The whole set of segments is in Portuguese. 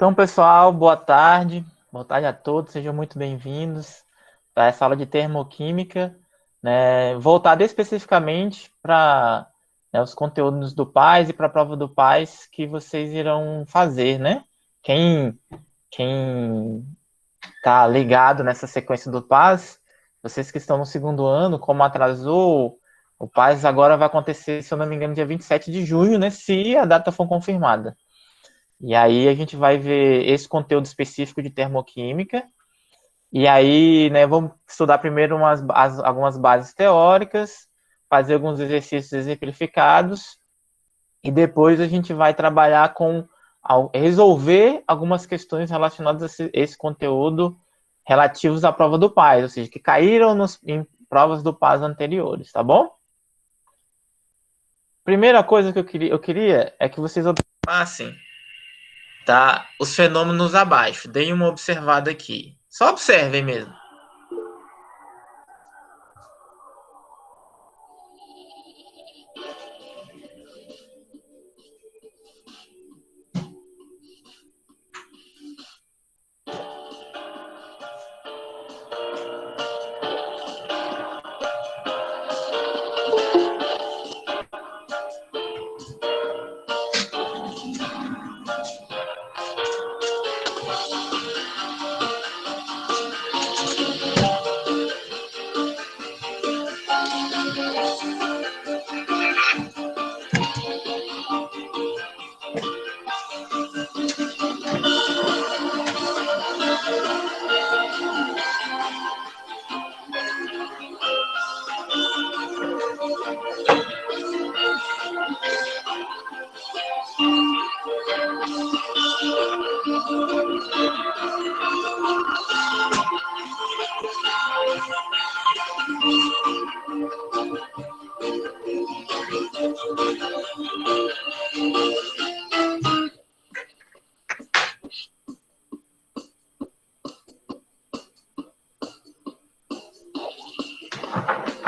Então, pessoal, boa tarde. Boa tarde a todos, sejam muito bem-vindos a essa aula de termoquímica, né, voltada especificamente para os conteúdos do PAS e para a prova do PAS que vocês irão fazer, né? Quem está ligado nessa sequência do PAS, vocês que estão no segundo ano, como atrasou, o PAS agora vai acontecer, se eu não me engano, dia 27 de junho, né? Se a data for confirmada. E aí a gente vai ver esse conteúdo específico de termoquímica. E aí, né, vamos estudar primeiro algumas bases teóricas, fazer alguns exercícios exemplificados, e depois a gente vai trabalhar com resolver algumas questões relacionadas a esse conteúdo relativos à prova do PAS, ou seja, que caíram em provas do PAS anteriores, tá bom? Primeira coisa que eu queria é que vocês observassem, tá, os fenômenos abaixo. Deem uma observada aqui. Só observem mesmo.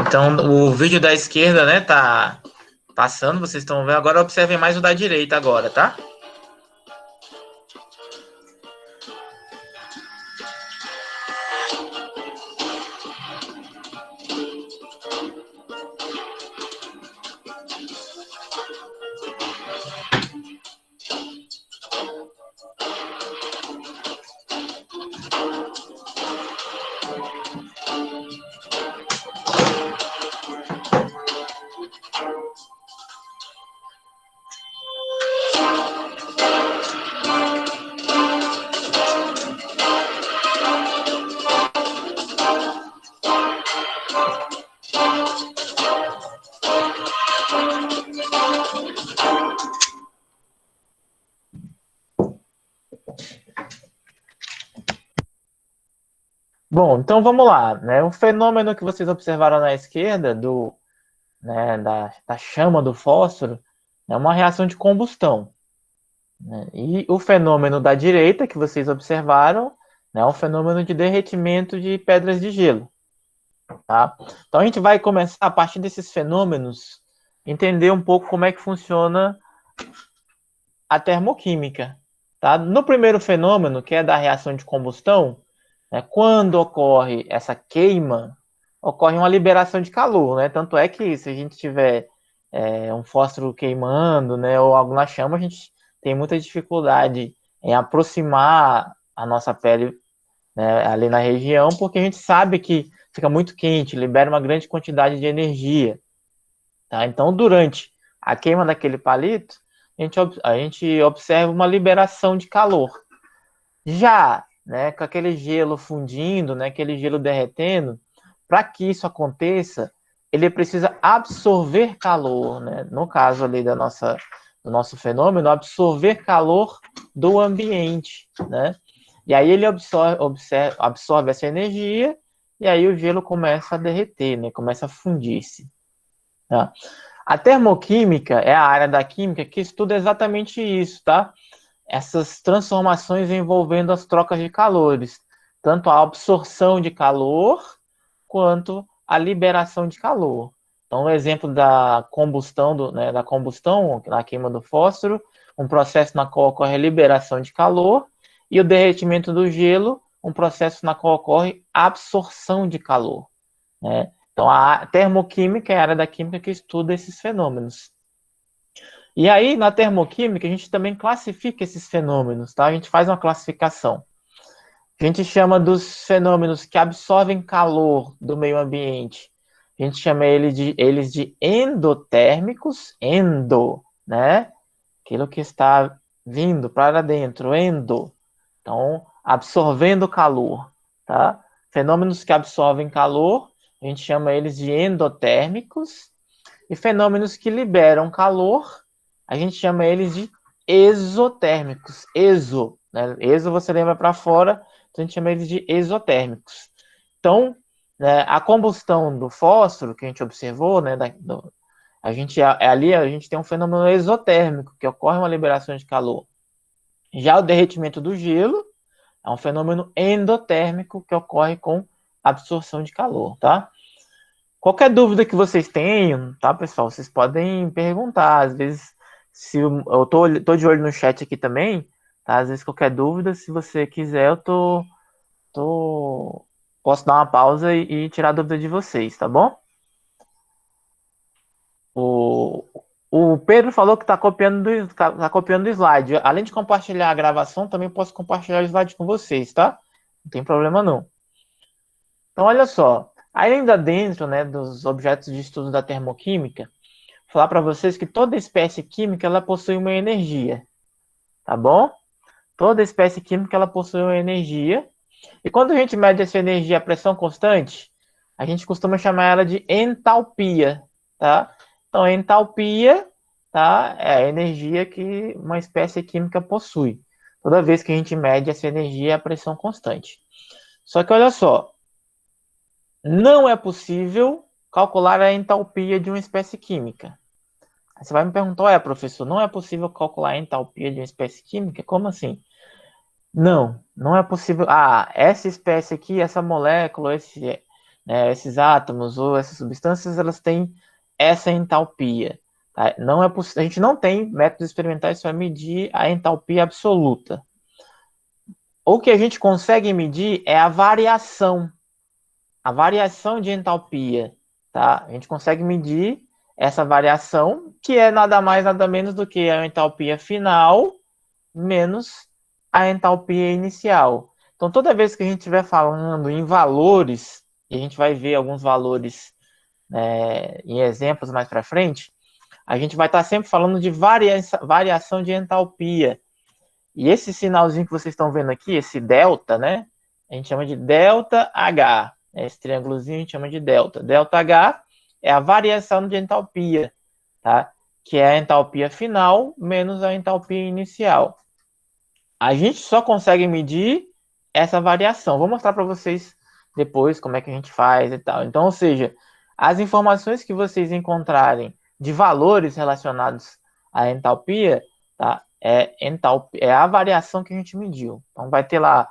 Então, o vídeo da esquerda, né, tá passando, vocês estão vendo. Agora observem mais o da direita agora, tá? Bom, então vamos lá, né? O fenômeno que vocês observaram na esquerda da chama do fósforo é uma reação de combustão, né? E o fenômeno da direita que vocês observaram, né, é um fenômeno de derretimento de pedras de gelo, tá? Então a gente vai começar a partir desses fenômenos entender um pouco como é que funciona a termoquímica, tá? No primeiro fenômeno, que é da reação de combustão, né, quando ocorre essa queima, ocorre uma liberação de calor, né? Tanto é que se a gente tiver um fósforo queimando, né, ou algo na chama, a gente tem muita dificuldade em aproximar a nossa pele, né, ali na região, porque a gente sabe que fica muito quente, libera uma grande quantidade de energia, tá? Então, durante a queima daquele palito, a gente observa uma liberação de calor. Já, né, com aquele gelo fundindo, né, aquele gelo derretendo, para que isso aconteça, ele precisa absorver calor, né? No caso ali do nosso fenômeno, absorver calor do ambiente, né? E aí ele absorve essa energia e aí o gelo começa a derreter, né? Começa a fundir-se, tá? A termoquímica é a área da química que estuda exatamente isso, tá? Essas transformações envolvendo as trocas de calores, tanto a absorção de calor quanto a liberação de calor. Então, o exemplo da combustão, da combustão, na queima do fósforo, um processo na qual ocorre a liberação de calor, e o derretimento do gelo, um processo na qual ocorre a absorção de calor, né? Então, a termoquímica é a área da química que estuda esses fenômenos. E aí, na termoquímica, a gente também classifica esses fenômenos, tá? A gente faz uma classificação. A gente chama dos fenômenos que absorvem calor do meio ambiente. A gente chama eles de endotérmicos, né? Aquilo que está vindo para dentro, endo. Então, absorvendo calor, tá? Fenômenos que absorvem calor, a gente chama eles de endotérmicos. E fenômenos que liberam calor, a gente chama eles de exotérmicos. Exo, né? Exo você lembra para fora, então a gente chama eles de exotérmicos. Então, né, a combustão do fósforo que a gente observou, né, ali a gente tem um fenômeno exotérmico, que ocorre uma liberação de calor. Já o derretimento do gelo é um fenômeno endotérmico que ocorre com absorção de calor, tá? Qualquer dúvida que vocês tenham, tá, pessoal? Vocês podem perguntar. Às vezes, se eu tô de olho no chat aqui também, tá? Às vezes, qualquer dúvida, se você quiser, posso dar uma pausa e tirar a dúvida de vocês, tá bom? O Pedro falou que tá copiando o slide. Além de compartilhar a gravação, também posso compartilhar o slide com vocês, tá? Não tem problema não. Então, olha só. Ainda dentro, né, dos objetos de estudo da termoquímica, falar para vocês que toda espécie química ela possui uma energia, tá bom? Toda espécie química ela possui uma energia. E quando a gente mede essa energia a pressão constante, a gente costuma chamar ela de entalpia, tá? Então, a entalpia, tá, é a energia que uma espécie química possui. Toda vez que a gente mede essa energia a pressão constante. Só que olha só, não é possível calcular a entalpia de uma espécie química. Aí você vai me perguntar, professor, não é possível calcular a entalpia de uma espécie química? Como assim? Não é possível. Ah, essa espécie aqui, essa molécula, esses átomos ou essas substâncias, elas têm essa entalpia. Tá? Não é a gente não tem métodos experimentais para medir a entalpia absoluta. O que a gente consegue medir é a variação de entalpia. Tá? A gente consegue medir essa variação, que é nada mais, nada menos do que a entalpia final menos a entalpia inicial. Então, toda vez que a gente estiver falando em valores, e a gente vai ver alguns valores em exemplos mais para frente, a gente vai estar sempre falando de variação de entalpia. E esse sinalzinho que vocês estão vendo aqui, esse delta, né? A gente chama de delta H. Esse triângulozinho a gente chama de delta. Delta H é a variação de entalpia, tá? Que é a entalpia final menos a entalpia inicial. A gente só consegue medir essa variação. Vou mostrar para vocês depois como é que a gente faz e tal. Então, ou seja, as informações que vocês encontrarem de valores relacionados à entalpia, tá? É a variação que a gente mediu. Então, vai ter lá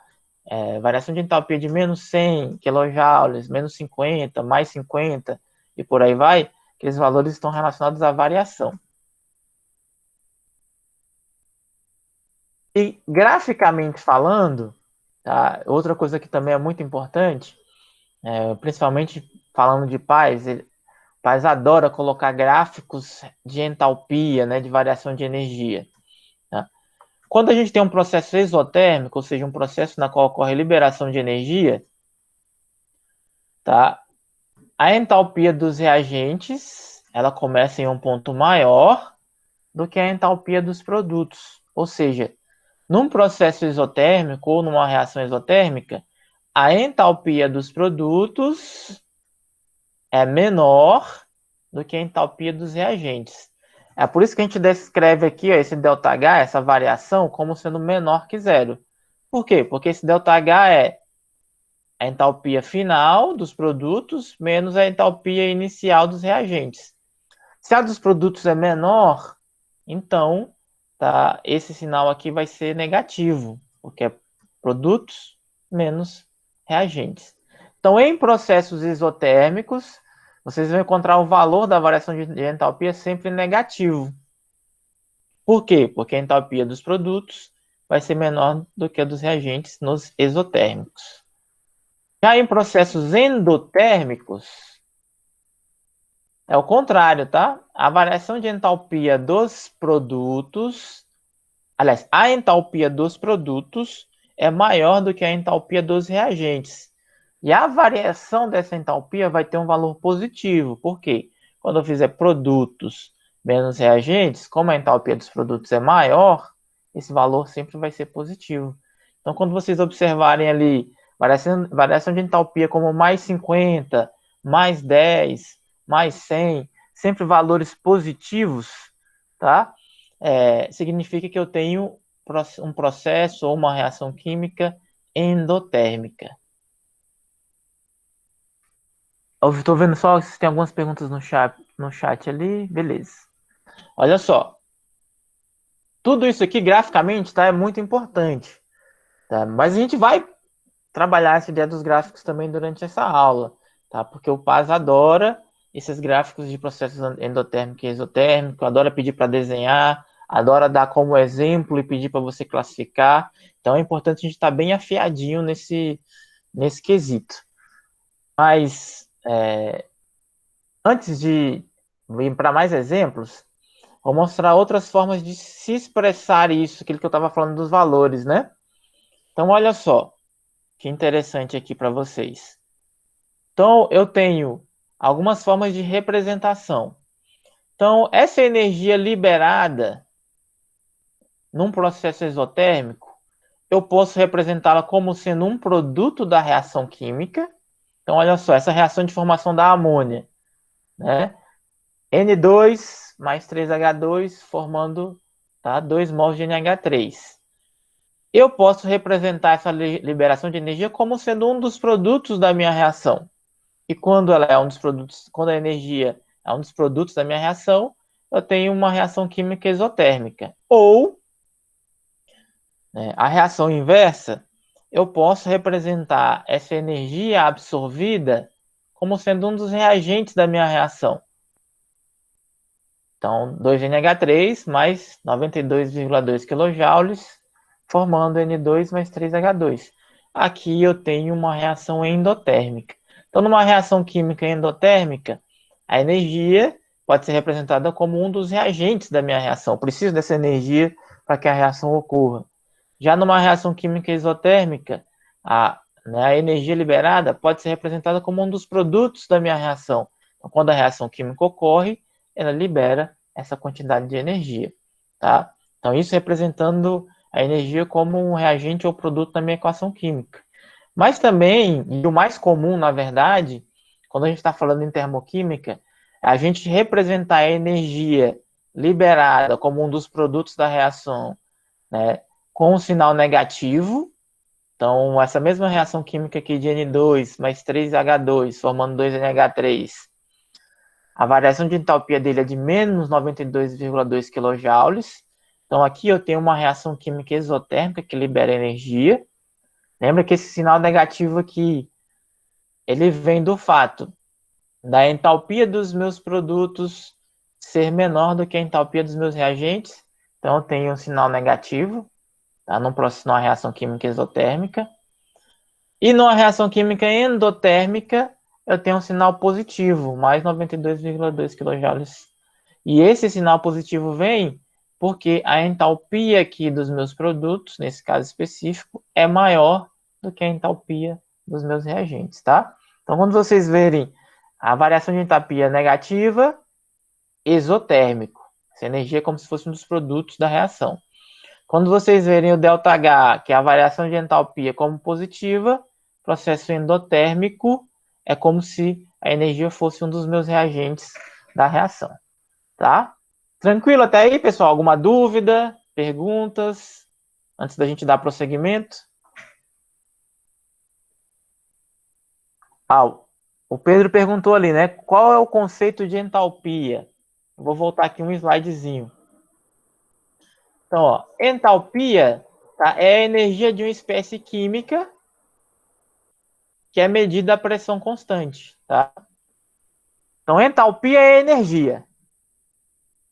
variação de entalpia de menos 100 kJ, menos 50, mais 50 e por aí vai. Aqueles valores estão relacionados à variação. E graficamente falando, tá? Outra coisa que também é muito importante, principalmente falando de pais, pais adora colocar gráficos de entalpia, né, de variação de energia. Tá? Quando a gente tem um processo exotérmico, ou seja, um processo na qual ocorre liberação de energia, tá? A entalpia dos reagentes, ela começa em um ponto maior do que a entalpia dos produtos. Ou seja, num processo exotérmico ou numa reação exotérmica, a entalpia dos produtos é menor do que a entalpia dos reagentes. É por isso que a gente descreve aqui esse ΔH, essa variação, como sendo menor que zero. Por quê? Porque esse ΔH é a entalpia final dos produtos menos a entalpia inicial dos reagentes. Se a dos produtos é menor, então tá, esse sinal aqui vai ser negativo, porque é produtos menos reagentes. Então, em processos isotérmicos, vocês vão encontrar o valor da variação de entalpia sempre negativo. Por quê? Porque a entalpia dos produtos vai ser menor do que a dos reagentes nos exotérmicos. Já em processos endotérmicos, é o contrário, tá? A variação de entalpia dos produtos, aliás, a entalpia dos produtos é maior do que a entalpia dos reagentes. E a variação dessa entalpia vai ter um valor positivo. Por quê? Quando eu fizer produtos menos reagentes, como a entalpia dos produtos é maior, esse valor sempre vai ser positivo. Então, quando vocês observarem ali variação de entalpia como mais 50, mais 10, mais 100, sempre valores positivos, tá? Significa que eu tenho um processo ou uma reação química endotérmica. Eu estou vendo só se tem algumas perguntas no chat ali. Beleza. Olha só. Tudo isso aqui, graficamente, tá, é muito importante. Tá? Mas a gente vai trabalhar essa ideia dos gráficos também durante essa aula. Tá? Porque o Paz adora esses gráficos de processos endotérmico e exotérmico, adora pedir para desenhar, adora dar como exemplo e pedir para você classificar. Então é importante a gente estar bem afiadinho nesse quesito. Mas antes de ir para mais exemplos, vou mostrar outras formas de se expressar isso, aquilo que eu estava falando dos valores, né? Então, olha só, que interessante aqui para vocês. Então, eu tenho algumas formas de representação. Então, essa energia liberada num processo exotérmico, eu posso representá-la como sendo um produto da reação química. Então, olha só, essa reação de formação da amônia, né? N2 mais 3H2 formando, tá, 2 mols de NH3. Eu posso representar essa liberação de energia como sendo um dos produtos da minha reação. E quando ela é um dos produtos, quando a energia é um dos produtos da minha reação, eu tenho uma reação química exotérmica. Ou, né, a reação inversa, eu posso representar essa energia absorvida como sendo um dos reagentes da minha reação. Então, 2NH3 mais 92,2 kJ, formando N2 mais 3H2. Aqui eu tenho uma reação endotérmica. Então, numa reação química endotérmica, a energia pode ser representada como um dos reagentes da minha reação. Eu preciso dessa energia para que a reação ocorra. Já numa reação química exotérmica, a energia liberada pode ser representada como um dos produtos da minha reação. Então, quando a reação química ocorre, ela libera essa quantidade de energia, tá? Então, isso representando a energia como um reagente ou produto da minha equação química. Mas também, e o mais comum, na verdade, quando a gente está falando em termoquímica, é a gente representar a energia liberada como um dos produtos da reação, né, com um sinal negativo. Então, essa mesma reação química aqui de N2 mais 3H2, formando 2NH3, a variação de entalpia dele é de menos 92,2 kJ. Então, aqui eu tenho uma reação química exotérmica que libera energia. Lembra que esse sinal negativo aqui, ele vem do fato da entalpia dos meus produtos ser menor do que a entalpia dos meus reagentes. Então, eu tenho um sinal negativo, tá? Numa reação química exotérmica. E numa reação química endotérmica, eu tenho um sinal positivo, mais 92,2 kJ. E esse sinal positivo vem porque a entalpia aqui dos meus produtos, nesse caso específico, é maior do que a entalpia dos meus reagentes, tá? Então, quando vocês verem a variação de entalpia negativa, exotérmico. Essa energia é como se fosse um dos produtos da reação. Quando vocês verem o ΔH, que é a variação de entalpia, como positiva, processo endotérmico é como se a energia fosse um dos meus reagentes da reação, tá? Tranquilo até aí, pessoal? Alguma dúvida, perguntas, antes da gente dar prosseguimento? O Pedro perguntou ali, né? Qual é o conceito de entalpia? Eu vou voltar aqui um slidezinho. Então, ó, entalpia, tá, é a energia de uma espécie química que é medida a pressão constante, tá? Então, entalpia é energia.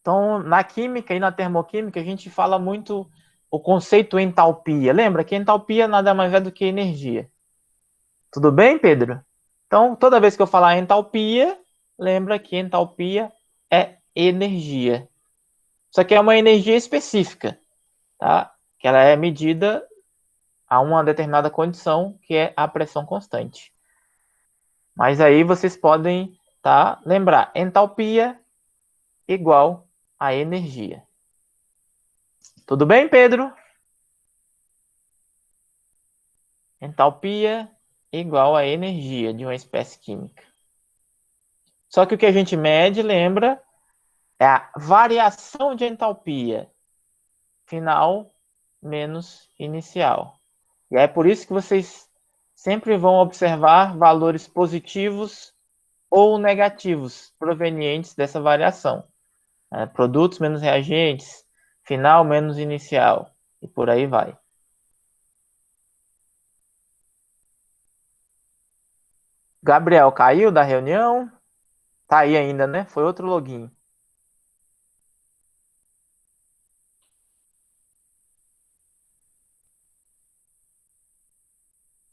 Então, na química e na termoquímica, a gente fala muito o conceito entalpia. Lembra que entalpia nada mais é do que energia. Tudo bem, Pedro? Então, toda vez que eu falar entalpia, lembra que entalpia é energia. Só que é uma energia específica, tá? Que ela é medida a uma determinada condição, que é a pressão constante. Mas aí vocês podem, tá? Lembrar, entalpia igual a energia. Tudo bem, Pedro? Entalpia igual a energia de uma espécie química. Só que o que a gente mede, lembra, é a variação de entalpia final menos inicial. E é por isso que vocês sempre vão observar valores positivos ou negativos provenientes dessa variação. Produtos menos reagentes, final menos inicial, e por aí vai. Gabriel caiu da reunião? Tá aí ainda, né? Foi outro login.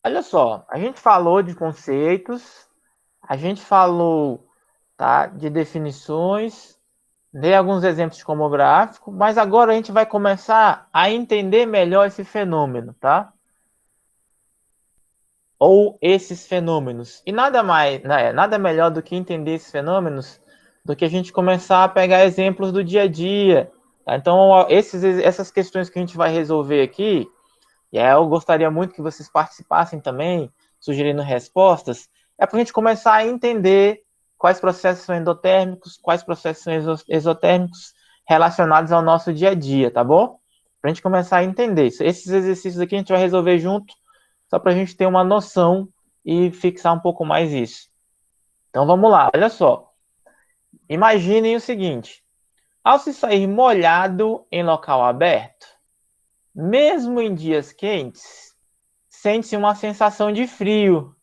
Olha só, a gente falou de conceitos, a gente falou, tá, de definições, dei alguns exemplos como gráfico, mas agora a gente vai começar a entender melhor esse fenômeno, tá? Ou esses fenômenos. E nada mais, né, nada melhor do que entender esses fenômenos do que a gente começar a pegar exemplos do dia a dia. Tá? Então, essas questões que a gente vai resolver aqui, e aí eu gostaria muito que vocês participassem também, sugerindo respostas, é para a gente começar a entender quais processos são endotérmicos, quais processos são exotérmicos relacionados ao nosso dia a dia, tá bom? Para a gente começar a entender. Esses exercícios aqui a gente vai resolver junto, só para a gente ter uma noção e fixar um pouco mais isso. Então vamos lá, olha só. Imaginem o seguinte: ao se sair molhado em local aberto, mesmo em dias quentes, sente-se uma sensação de frio,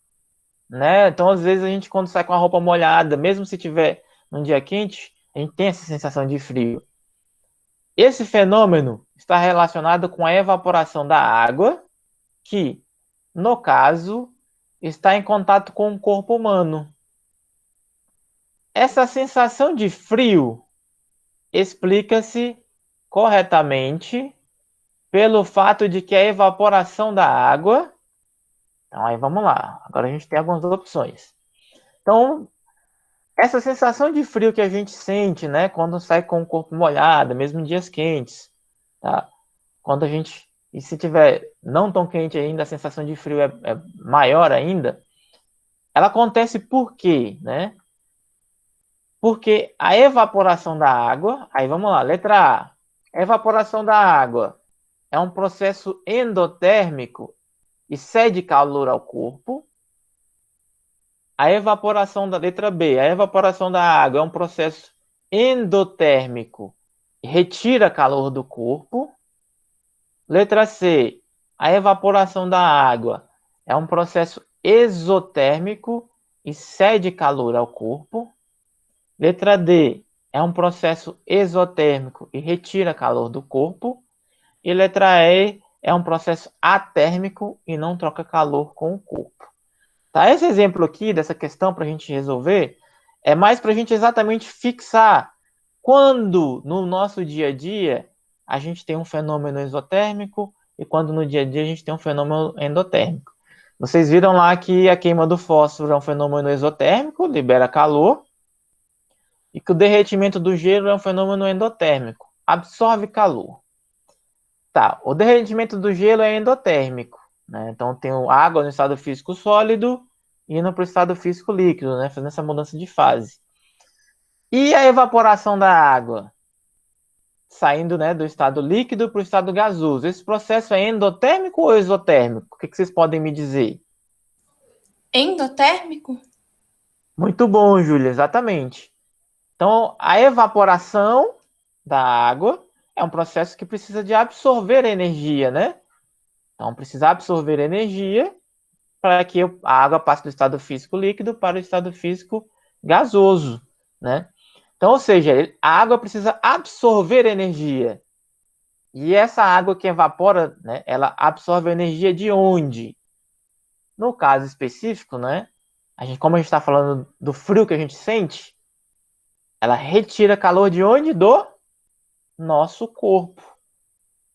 né? Então, às vezes, a gente, quando sai com a roupa molhada, mesmo se tiver num dia quente, a gente tem essa sensação de frio. Esse fenômeno está relacionado com a evaporação da água, que, no caso, está em contato com o corpo humano. Essa sensação de frio explica-se corretamente pelo fato de que a evaporação da água. Então, aí vamos lá. Agora a gente tem algumas opções. Então, essa sensação de frio que a gente sente, né, quando sai com o corpo molhado, mesmo em dias quentes, tá? Quando a gente, e se tiver não tão quente ainda, a sensação de frio é maior ainda. Ela acontece por quê, né? Porque a evaporação da água, aí vamos lá, letra A. A evaporação da água é um processo endotérmico e cede calor ao corpo. A evaporação da letra B, a evaporação da água é um processo endotérmico e retira calor do corpo. Letra C, a evaporação da água é um processo exotérmico e cede calor ao corpo. Letra D, é um processo exotérmico e retira calor do corpo. E letra E, é um processo atérmico e não troca calor com o corpo. Tá? Esse exemplo aqui, dessa questão para a gente resolver, é mais para a gente exatamente fixar quando no nosso dia a dia a gente tem um fenômeno exotérmico e quando no dia a dia a gente tem um fenômeno endotérmico. Vocês viram lá que a queima do fósforo é um fenômeno exotérmico, libera calor, e que o derretimento do gelo é um fenômeno endotérmico, absorve calor. Tá, o derretimento do gelo é endotérmico, né? Então tem água no estado físico sólido indo para o estado físico líquido, né? Fazendo essa mudança de fase. E a evaporação da água? Saindo, né, do estado líquido para o estado gasoso. Esse processo é endotérmico ou exotérmico? O que vocês podem me dizer? Endotérmico? Muito bom, Júlia, exatamente. Então, a evaporação da água é um processo que precisa de absorver energia, né? Então, precisa absorver energia para que a água passe do estado físico líquido para o estado físico gasoso, né? Então, ou seja, a água precisa absorver energia. E essa água que evapora, né, ela absorve energia de onde? No caso específico, né, como a gente está falando do frio que a gente sente, ela retira calor de onde? Do nosso corpo.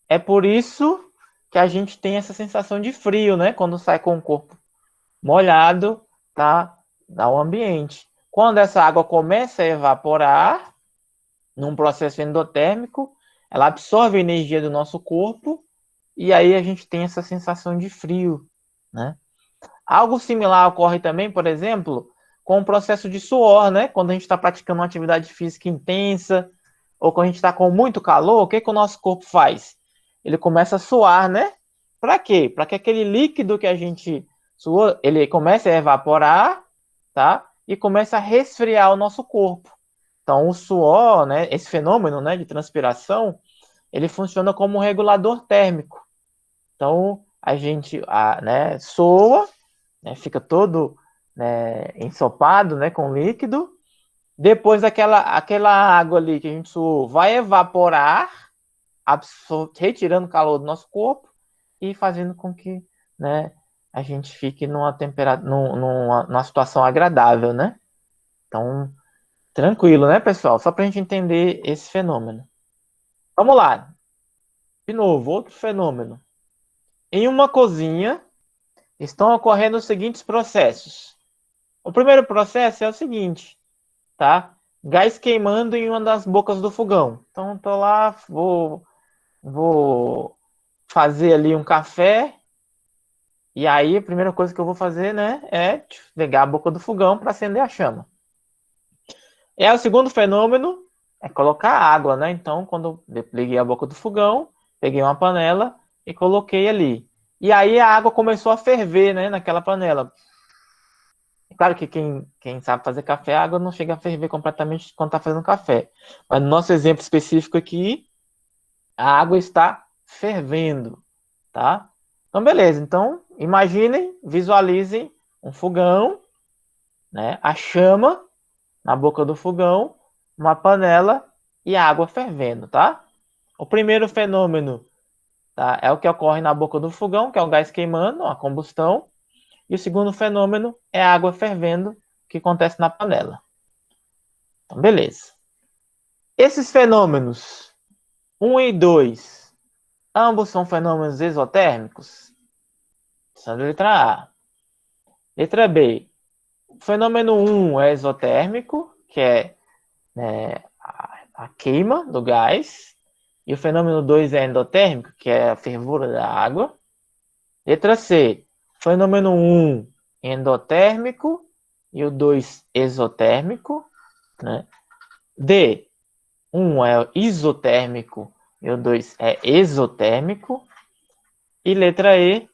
É por isso que a gente tem essa sensação de frio, né, quando sai com o corpo molhado, tá, ao ambiente. Quando essa água começa a evaporar, num processo endotérmico, ela absorve a energia do nosso corpo e aí a gente tem essa sensação de frio, né? Algo similar ocorre também, por exemplo, com o processo de suor, né? Quando a gente está praticando uma atividade física intensa ou quando a gente está com muito calor, o que que o nosso corpo faz? Ele começa a suar, né? Para quê? Para que aquele líquido que a gente suou, ele comece a evaporar, tá? E comece a resfriar o nosso corpo. Então, o suor, né, esse fenômeno, né, de transpiração, ele funciona como um regulador térmico. Então, a gente, né, soa, né, fica todo, né, ensopado, né, com líquido. Depois aquela água ali que a gente suou vai evaporar, retirando o calor do nosso corpo e fazendo com que, né, a gente fique numa temperatura, numa situação agradável, né? Então, tranquilo, né, pessoal? Só para a gente entender esse fenômeno. Vamos lá. De novo, outro fenômeno. Em uma cozinha, estão ocorrendo os seguintes processos. O primeiro processo é o seguinte, tá? Gás queimando em uma das bocas do fogão. Então, tô lá, vou fazer ali um café. E aí, a primeira coisa que eu vou fazer, né, é ligar a boca do fogão para acender a chama. O segundo fenômeno é colocar água, né? Então, quando eu liguei a boca do fogão, peguei uma panela e coloquei ali. E aí a água começou a ferver, né, naquela panela. Claro que quem sabe fazer café, a água não chega a ferver completamente quando está fazendo café. Mas no nosso exemplo específico aqui, a água está fervendo, tá? Então, beleza. Então, imaginem, visualizem um fogão, né? A chama na boca do fogão, uma panela e a água fervendo, tá? O primeiro fenômeno, tá, é o que ocorre na boca do fogão, que é o gás queimando, a combustão. E o segundo fenômeno é a água fervendo, que acontece na panela. Então, beleza. Esses fenômenos, 1 e 2, ambos são fenômenos exotérmicos? Essa é a letra A. Letra B. O fenômeno 1 é exotérmico, que é, né, a queima do gás. E o fenômeno 2 é endotérmico, que é a fervura da água. Letra C. Fenômeno 1 endotérmico e o 2 exotérmico, né? D. 1 é isotérmico e o 2 é exotérmico. E letra E.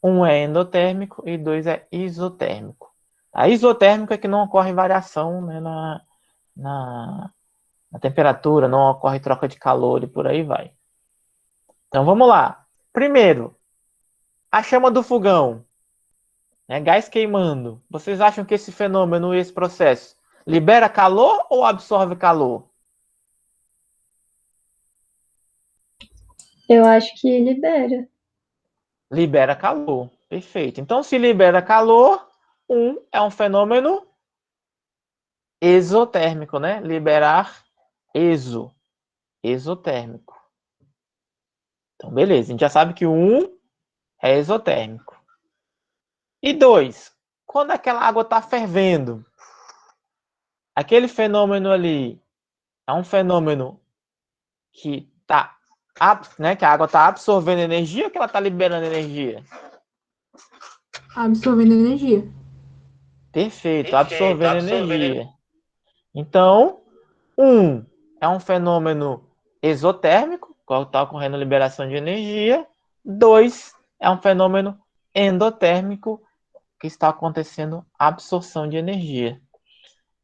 1 é endotérmico e 2 é isotérmico. A isotérmica é que não ocorre variação, né, na temperatura, não ocorre troca de calor e por aí vai. Então vamos lá. Primeiro, a chama do fogão, né, gás queimando. Vocês acham que esse fenômeno e esse processo libera calor ou absorve calor? Eu acho que libera. Libera calor. Perfeito. Então, se libera calor, é um fenômeno exotérmico, né? Liberar exotérmico. Então, beleza. A gente já sabe que é exotérmico. E 2, quando aquela água está fervendo, aquele fenômeno ali é um fenômeno que tá, né, que a água está absorvendo energia ou que ela está liberando energia? Absorvendo energia. Perfeito, absorvendo energia. Então, é um fenômeno exotérmico, qual está ocorrendo liberação de energia. 2, é um fenômeno endotérmico, que está acontecendo absorção de energia.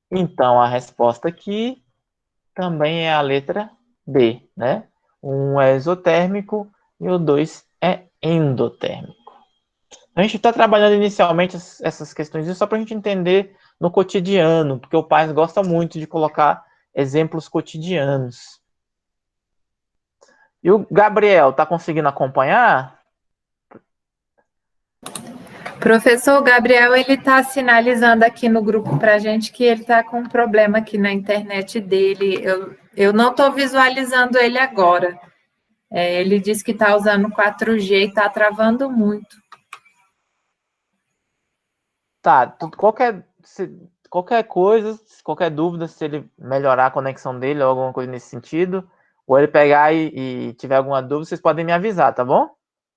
Então, a resposta aqui também é a letra B, né? 1 é exotérmico e o 2 é endotérmico. A gente está trabalhando inicialmente essas questões só para a gente entender no cotidiano, porque o pai gosta muito de colocar exemplos cotidianos. E o Gabriel, está conseguindo acompanhar? Professor Gabriel, ele está sinalizando aqui no grupo para a gente que ele está com um problema aqui na internet dele. Eu não estou visualizando ele agora. Ele disse que está usando 4G e está travando muito. Tá, qualquer coisa, qualquer dúvida, se ele melhorar a conexão dele ou alguma coisa nesse sentido, ou ele pegar e tiver alguma dúvida, vocês podem me avisar, tá bom?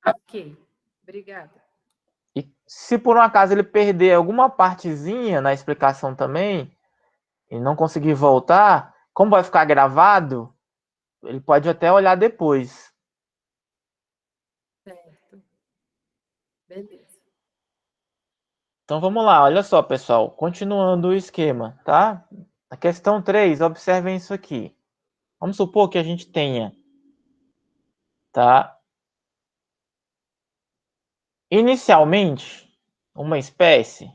Ok, obrigada. E se por um acaso ele perder alguma partezinha na explicação também, e não conseguir voltar, como vai ficar gravado, ele pode até olhar depois. Certo. Beleza. Então vamos lá, olha só, pessoal, continuando o esquema, tá? A questão 3, observem isso aqui. Vamos supor que a gente tenha, tá? Inicialmente, uma espécie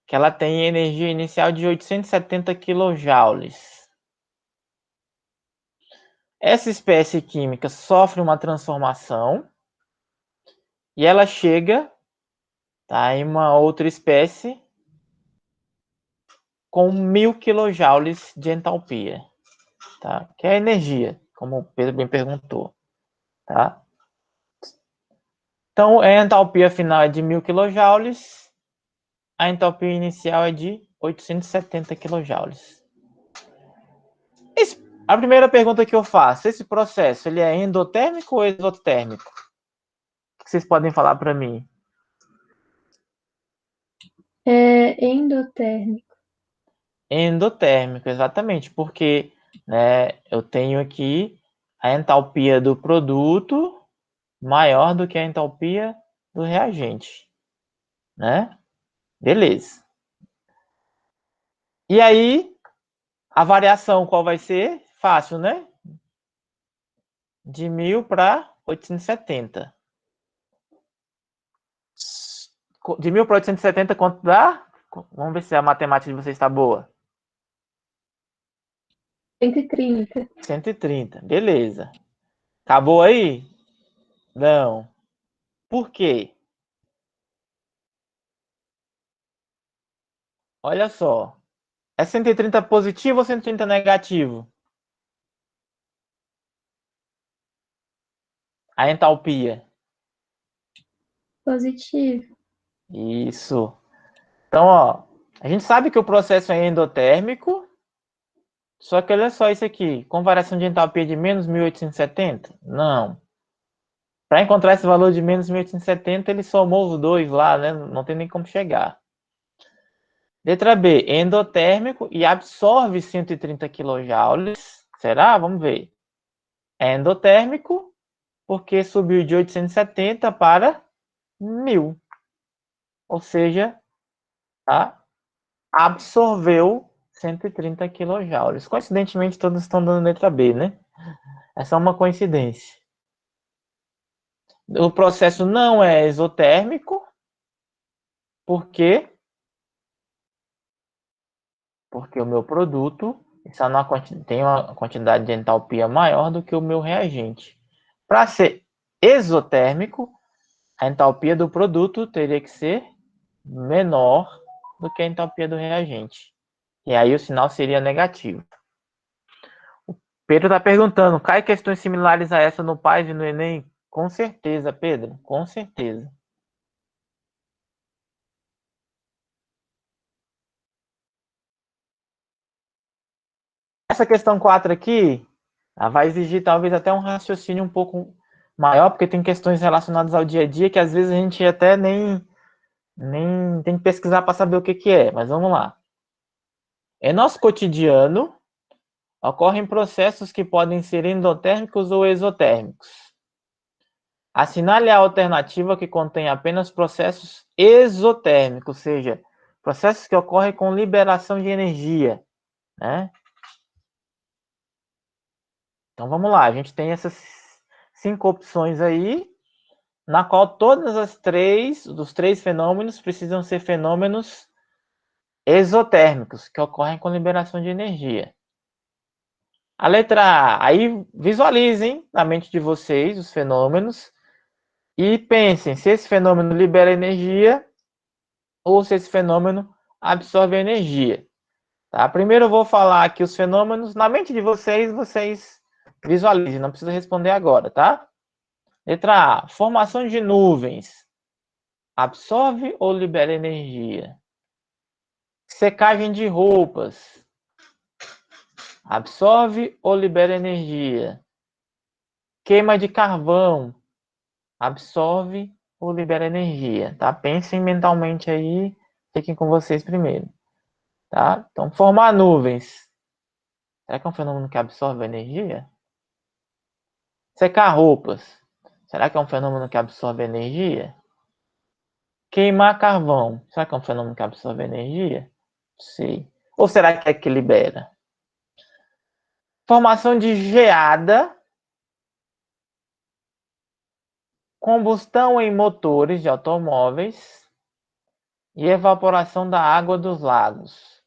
que ela tem energia inicial de 870 kJ. Essa espécie química sofre uma transformação e ela chega, tá, em uma outra espécie com 1000 kJ de entalpia, tá? Que é a energia, como o Pedro bem perguntou, tá? Então, a entalpia final é de 1000 kJ, a entalpia inicial é de 870 kJ. A primeira pergunta que eu faço, esse processo, ele é endotérmico ou exotérmico? O que vocês podem falar para mim? É endotérmico. Endotérmico, exatamente, porque, né, eu tenho aqui a entalpia do produto maior do que a entalpia do reagente, né? Beleza. E aí, a variação qual vai ser? Fácil, né? De 1000 para 870. De 1000 para 870, quanto dá? Vamos ver se a matemática de vocês está boa. 130. 130, beleza. Acabou aí? Não. Por quê? Olha só. É 130 positivo ou 130 negativo? A entalpia. Positivo. Isso. Então, ó, a gente sabe que o processo é endotérmico, só que olha só isso aqui. Com variação de entalpia de menos 1870? Não. Para encontrar esse valor de menos 1870, ele somou os dois lá, né? Não tem nem como chegar. Letra B, endotérmico e absorve 130 kJ. Será? Vamos ver. É endotérmico porque subiu de 870 para 1000. Ou seja, tá? Absorveu 130 kJ. Coincidentemente, todos estão dando letra B, né? É só uma coincidência. O processo não é exotérmico. Por quê? Porque o meu produto tem uma quantidade de entalpia maior do que o meu reagente. Para ser exotérmico, a entalpia do produto teria que ser menor do que a entalpia do reagente. E aí o sinal seria negativo. O Pedro está perguntando, cai questões similares a essa no PAS e no Enem? Com certeza, Pedro, com certeza. Essa questão 4 aqui, ela vai exigir talvez até um raciocínio um pouco maior, porque tem questões relacionadas ao dia a dia que às vezes a gente até nem tem que pesquisar para saber o que é, mas vamos lá. Em nosso cotidiano, ocorrem processos que podem ser endotérmicos ou exotérmicos. Assinale a alternativa que contém apenas processos exotérmicos, ou seja, processos que ocorrem com liberação de energia, né? Então vamos lá, a gente tem essas 5 opções aí, na qual todas as dos três fenômenos precisam ser fenômenos exotérmicos, que ocorrem com liberação de energia. A letra A. Aí visualizem na mente de vocês os fenômenos e pensem se esse fenômeno libera energia ou se esse fenômeno absorve energia. Tá? Primeiro eu vou falar aqui os fenômenos. Na mente de vocês, vocês visualizem, não precisa responder agora, tá? Letra A. Formação de nuvens. Absorve ou libera energia? Secagem de roupas. Absorve ou libera energia? Queima de carvão. Absorve ou libera energia? Tá? Pensem mentalmente aí. Fiquem com vocês primeiro. Tá? Então, formar nuvens. Será que é um fenômeno que absorve energia? Secar roupas. Será que é um fenômeno que absorve energia? Queimar carvão. Será que é um fenômeno que absorve energia? Não sei. Ou será que é que libera? Formação de geada. Combustão em motores de automóveis. E evaporação da água dos lagos.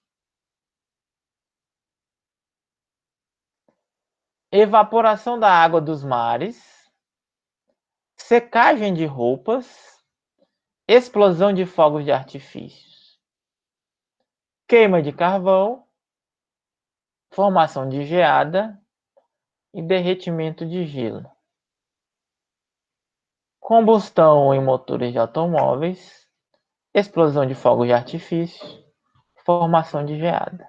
Evaporação da água dos mares. Secagem de roupas. Explosão de fogos de artifícios. Queima de carvão. Formação de geada e derretimento de gelo. Combustão em motores de automóveis, explosão de fogos de artifício, formação de geada.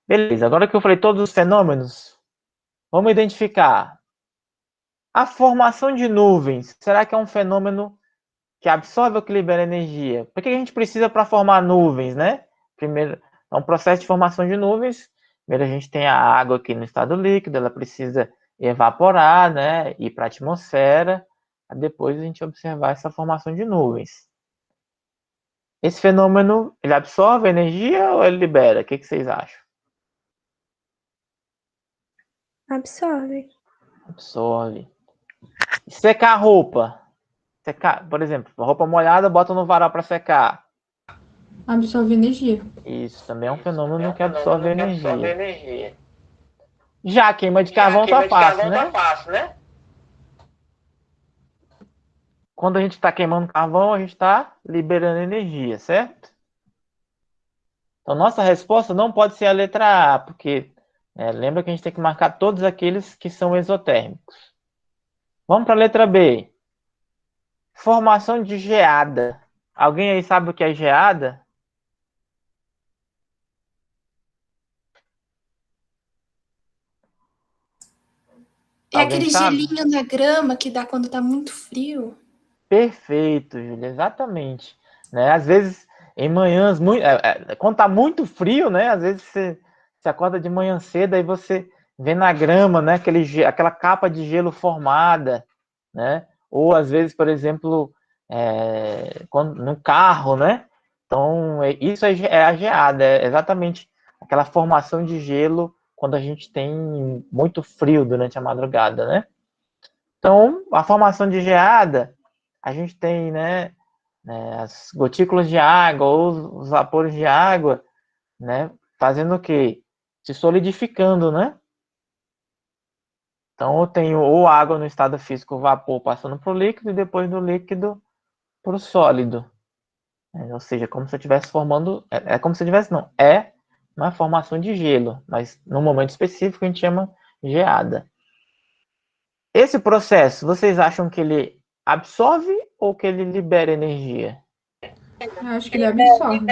Beleza, agora que eu falei todos os fenômenos, vamos identificar. A formação de nuvens, será que é um fenômeno que absorve ou que libera energia? Por que a gente precisa para formar nuvens, né? Primeiro, é um processo de formação de nuvens. Primeiro a gente tem a água aqui no estado líquido, ela precisa evaporar, né? Ir para a atmosfera. Depois a gente observar essa formação de nuvens. Esse fenômeno, ele absorve energia ou ele libera? O que vocês acham? Absorve. Absorve. Secar a roupa. Secar, por exemplo, roupa molhada, bota no varal para secar. Absorve energia. Isso também é um fenômeno que absorve energia. Já a queima de carvão tá fácil, né? Quando a gente está queimando carvão, a gente está liberando energia, certo? Então, nossa resposta não pode ser a letra A, porque lembra que a gente tem que marcar todos aqueles que são exotérmicos. Vamos para a letra B. Formação de geada. Alguém aí sabe o que é geada? É Alguém aquele sabe? gelinho na grama que dá quando tá muito frio. Perfeito, Júlia, exatamente. Né? Às vezes, em manhãs, quando tá muito frio, né? Às vezes você acorda de manhã cedo, aí você vê na grama, né? Aquela capa de gelo formada, né? Ou às vezes, por exemplo, no carro, né? Então, isso é a geada, é exatamente aquela formação de gelo quando a gente tem muito frio durante a madrugada, né? Então, a formação de geada, a gente tem, né, as gotículas de água ou os vapores de água, né, fazendo o quê? Se solidificando, né? Então, eu tenho ou água no estado físico, o vapor passando para o líquido e depois do líquido para o sólido. Ou seja, como se eu estivesse formando... como se eu tivesse... Não, é uma formação de gelo, mas num momento específico a gente chama geada. Esse processo, vocês acham que ele absorve ou que ele libera energia? Eu acho que ele absorve.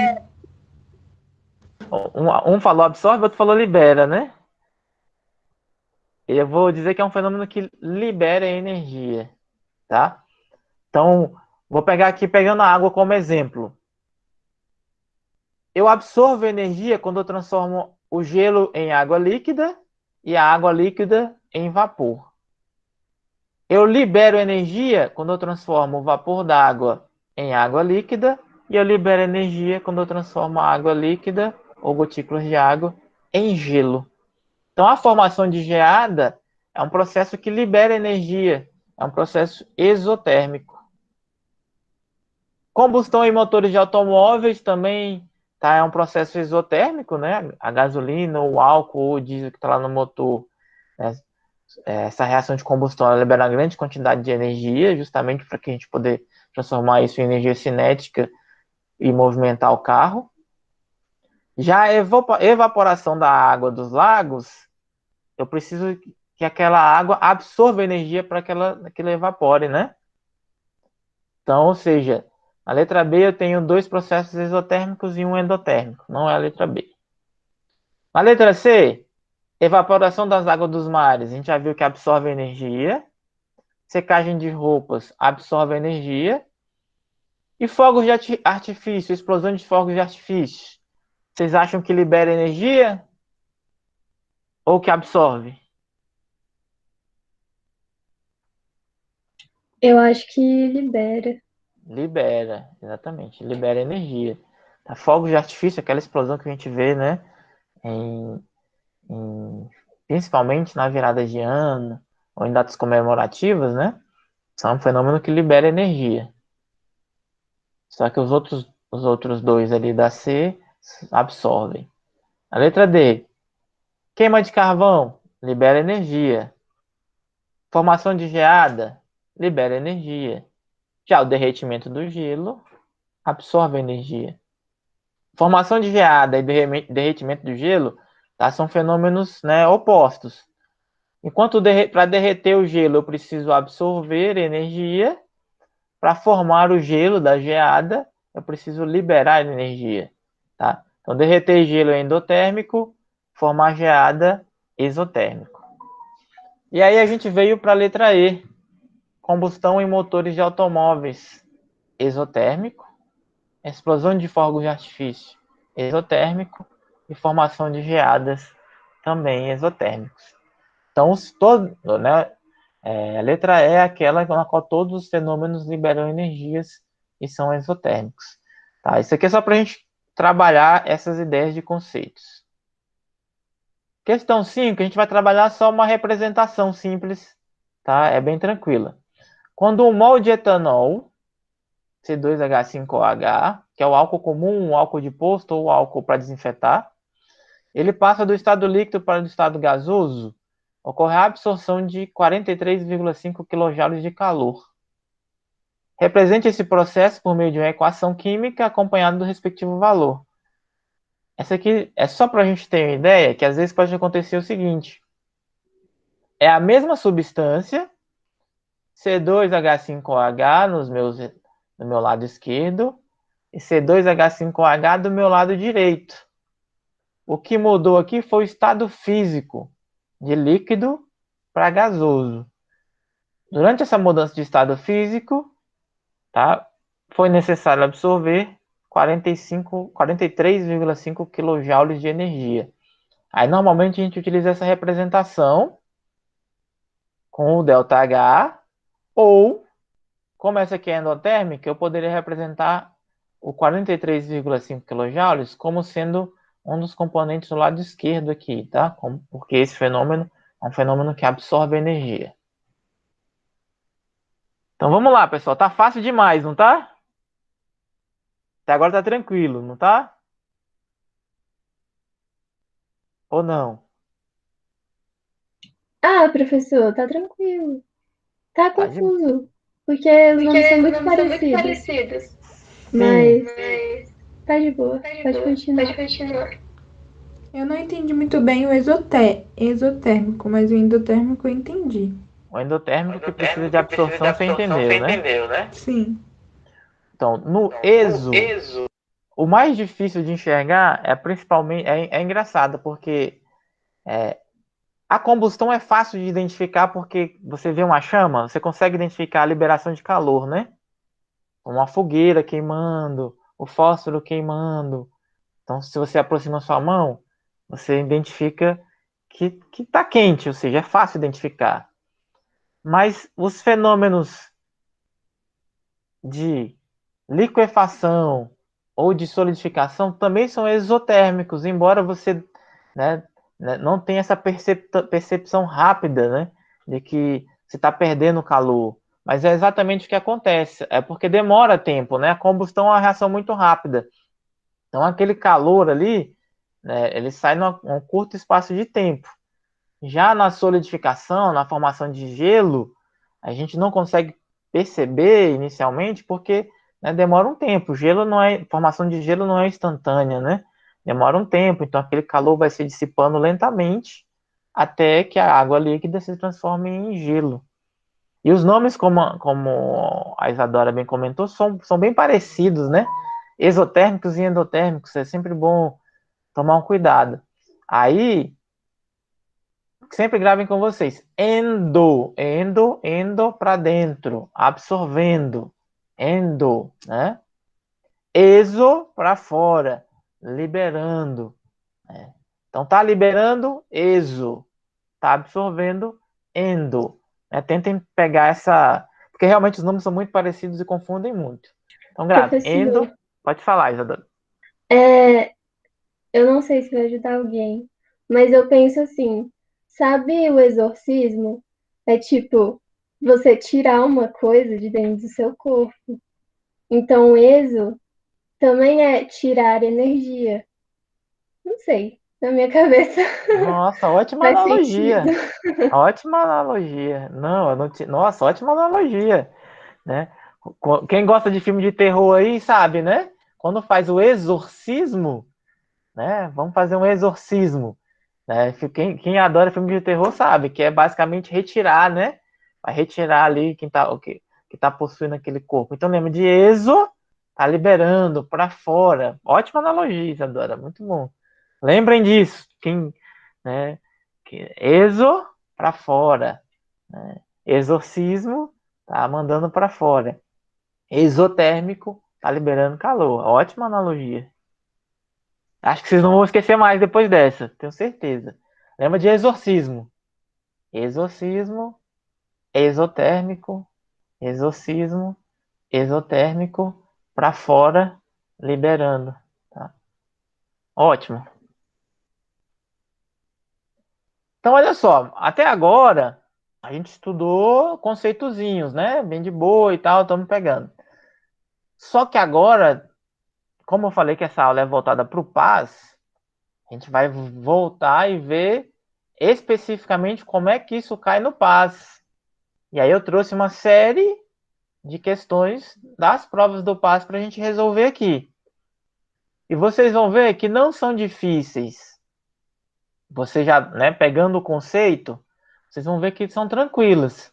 Um falou absorve, outro falou libera, né? Eu vou dizer que é um fenômeno que libera energia, tá? Então, vou pegar aqui, pegando a água como exemplo. Eu absorvo energia quando eu transformo o gelo em água líquida e a água líquida em vapor. Eu libero energia quando eu transformo o vapor d'água em água líquida e eu libero energia quando eu transformo a água líquida ou gotículas de água em gelo. Então, a formação de geada é um processo que libera energia, é um processo exotérmico. Combustão em motores de automóveis também tá? É um processo exotérmico, né? A gasolina, o álcool ou o diesel que está lá no motor, né? Essa reação de combustão ela libera uma grande quantidade de energia, justamente para que a gente poder transformar isso em energia cinética e movimentar o carro. Já a evaporação da água dos lagos, eu preciso que aquela água absorva energia para que ela evapore, né? Então, ou seja, na letra B eu tenho 2 processos exotérmicos e um endotérmico, não é a letra B. Na letra C, evaporação das águas dos mares, a gente já viu que absorve energia. Secagem de roupas absorve energia. E fogos de artifício, explosão de fogos de artifício. Vocês acham que libera energia ou que absorve? Eu acho que libera. Libera, exatamente, libera energia. Tá? Fogos de artifício, aquela explosão que a gente vê, né? Principalmente na virada de ano ou em datas comemorativas, né? São um fenômeno que libera energia. Só que os outros dois ali da C absorvem. A letra D, queima de carvão, libera energia. Formação de geada, libera energia. Já o derretimento do gelo absorve energia. Formação de geada e derretimento do gelo, tá, são fenômenos, né, opostos. Enquanto para derreter o gelo eu preciso absorver energia, para formar o gelo da geada eu preciso liberar energia. Tá? Então derreter gelo é endotérmico, formar geada exotérmico. E aí a gente veio para a letra E, combustão em motores de automóveis, exotérmico, explosão de fogos de artifício, exotérmico, e formação de geadas, também exotérmicos. Então, né, a letra E é aquela na qual todos os fenômenos liberam energias e são exotérmicos. Tá? Isso aqui é só para a gente trabalhar essas ideias de conceitos. Questão 5, a gente vai trabalhar só uma representação simples, tá? É bem tranquila. Quando um mol de etanol, C2H5OH, que é o álcool comum, o álcool de posto ou o álcool para desinfetar, ele passa do estado líquido para o estado gasoso, ocorre a absorção de 43,5 kJ de calor. Represente esse processo por meio de uma equação química acompanhada do respectivo valor. Essa aqui é só para a gente ter uma ideia que às vezes pode acontecer o seguinte. É a mesma substância, C2H5OH no meu lado esquerdo e C2H5OH do meu lado direito. O que mudou aqui foi o estado físico, de líquido para gasoso. Durante essa mudança de estado físico, tá, foi necessário absorver 43,5 kJ de energia. Aí, normalmente, a gente utiliza essa representação com o ΔH, ou, como essa aqui é endotérmica, eu poderia representar o 43,5 kJ como sendo um dos componentes do lado esquerdo aqui, tá? Porque esse fenômeno é um fenômeno que absorve energia. Então vamos lá, pessoal. Tá fácil demais, não tá? Até agora tá tranquilo, não tá? Ou não? Ah, professor, tá tranquilo. Tá Tá de... confuso. Porque os nomes são muito parecidos. Mas tá de boa. Pode continuar. Eu não entendi muito bem o exotérmico, mas o endotérmico eu entendi. O endotérmico que precisa de absorção, você entendeu, né? Sim. Então, no exo, o mais difícil de enxergar é principalmente... É engraçado, porque a combustão é fácil de identificar porque você vê uma chama, você consegue identificar a liberação de calor, né? Uma fogueira queimando, o fósforo queimando. Então, se você aproxima a sua mão, você identifica que está quente, ou seja, é fácil identificar. Mas os fenômenos de liquefação ou de solidificação também são exotérmicos, embora você, né, não tenha essa percepção rápida, né, de que você está perdendo calor. Mas é exatamente o que acontece. É porque demora tempo, né? A combustão é uma reação muito rápida. Então, aquele calor ali, né, ele sai num curto espaço de tempo. Já na solidificação, na formação de gelo, a gente não consegue perceber inicialmente porque, né, demora um tempo. O gelo não é, formação de gelo não é instantânea, né? Demora um tempo, então aquele calor vai se dissipando lentamente até que a água líquida se transforme em gelo. E os nomes, como a Isadora bem comentou, são bem parecidos, né? Exotérmicos e endotérmicos, é sempre bom tomar um cuidado. Aí, sempre gravem com vocês. Endo para dentro, absorvendo. Endo, né? Exo para fora, liberando. Né? Então, tá liberando, exo. Tá absorvendo, endo. Né? Tentem pegar essa... Porque realmente os nomes são muito parecidos e confundem muito. Então, grave. Endo. Professor, Pode falar, Isadora. é, eu não sei se vai ajudar alguém, mas eu penso assim, sabe o exorcismo? É tipo, você tirar uma coisa de dentro do seu corpo. Então, o exo também é tirar energia. Não sei, na minha cabeça Nossa, ótima faz sentido. analogia. Ótima analogia. Não, eu não ti... Nossa, ótima analogia, né? Quem gosta de filme de terror aí sabe, né? Quando faz o exorcismo, né? Vamos fazer um exorcismo, né? Quem adora filme de terror sabe que é basicamente retirar, né? Vai retirar ali que tá possuindo aquele corpo. Então lembra de exo, tá liberando para fora. Ótima analogia, Isadora, muito bom. Lembrem disso, né? Exo para fora, né? Exorcismo tá mandando para fora. Exotérmico tá liberando calor. Ótima analogia. Acho que vocês não vão esquecer mais depois dessa, tenho certeza. Lembra de exorcismo. Exorcismo, exotérmico, exorcismo, exotérmico, para fora, liberando. Tá? Ótimo. Então, olha só, até agora a gente estudou conceitozinhos, né? Bem de boa e tal, estamos pegando. Só que agora, como eu falei que essa aula é voltada para o paz, a gente vai voltar e ver especificamente como é que isso cai no paz. E aí eu trouxe uma série de questões das provas do paz para a gente resolver aqui. E vocês vão ver que não são difíceis. Você já, né, pegando o conceito, vocês vão ver que são tranquilas.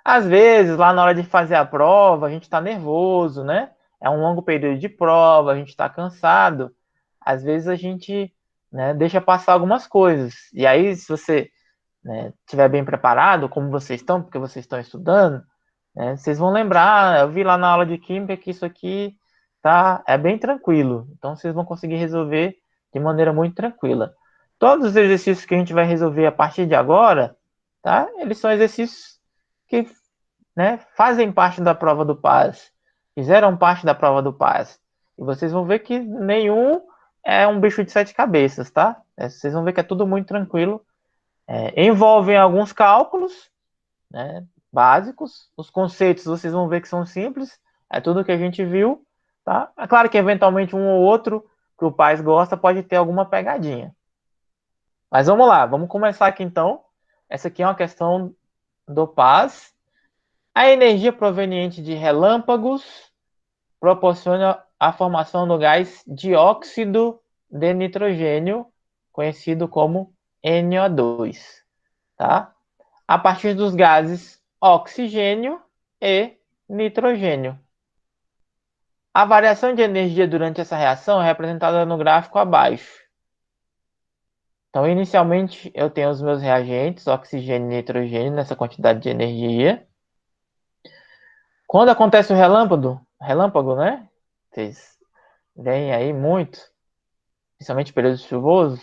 Às vezes, lá na hora de fazer a prova, a gente está nervoso, né? É um longo período de prova, a gente está cansado. Às vezes a gente, né, deixa passar algumas coisas. E aí, se você, né, estiver bem preparado, como vocês estão, porque vocês estão estudando, né, vocês vão lembrar, eu vi lá na aula de Química que isso aqui é bem tranquilo. Então, vocês vão conseguir resolver de maneira muito tranquila. Todos os exercícios que a gente vai resolver a partir de agora, tá? Eles são exercícios que, né, fazem parte da prova do PAS, fizeram parte da prova do PAS. E vocês vão ver que nenhum é um bicho de sete cabeças, tá? Vocês vão ver que é tudo muito tranquilo. Envolvem alguns cálculos, né, básicos. Os conceitos vocês vão ver que são simples. É tudo que a gente viu, tá? É claro que eventualmente um ou outro que o PAS gosta pode ter alguma pegadinha. Mas vamos lá, vamos começar aqui então. Essa aqui é uma questão do PAS. A energia proveniente de relâmpagos proporciona a formação do gás dióxido de nitrogênio, conhecido como NO2, tá? A partir dos gases oxigênio e nitrogênio. A variação de energia durante essa reação é representada no gráfico abaixo. Então, inicialmente, eu tenho os meus reagentes, oxigênio e nitrogênio, nessa quantidade de energia. Quando acontece o relâmpago, né? Vocês veem aí muito, principalmente período chuvoso,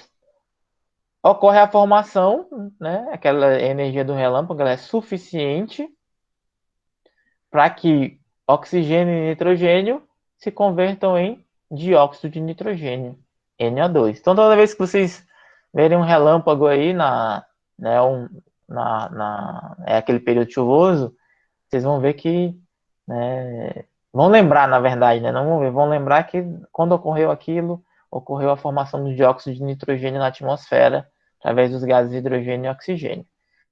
ocorre a formação, né? Aquela energia do relâmpago ela é suficiente para que oxigênio e nitrogênio se convertam em dióxido de nitrogênio, NO2. Então, toda vez que vocês verem um relâmpago aí né, é aquele período chuvoso, vocês vão ver que, né, vão lembrar, na verdade, né, não vão ver, vão lembrar que quando ocorreu aquilo, ocorreu a formação do dióxido de nitrogênio na atmosfera através dos gases hidrogênio e oxigênio.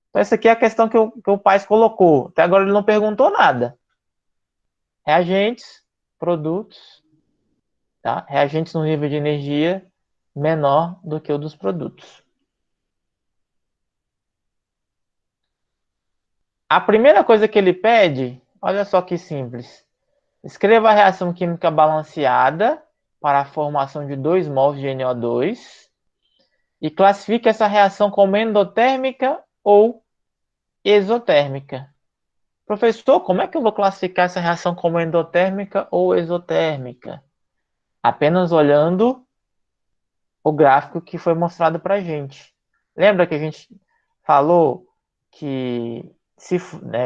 Então, essa aqui é a questão que o Paz colocou. Até agora ele não perguntou nada. Reagentes, produtos, tá? Reagentes no nível de energia menor do que o dos produtos. A primeira coisa que ele pede, olha só que simples. Escreva a reação química balanceada para a formação de 2 mols de NO2 e classifique essa reação como endotérmica ou exotérmica. Professor, como é que eu vou classificar essa reação como endotérmica ou exotérmica? Apenas olhando o gráfico que foi mostrado para a gente. Lembra que a gente falou que,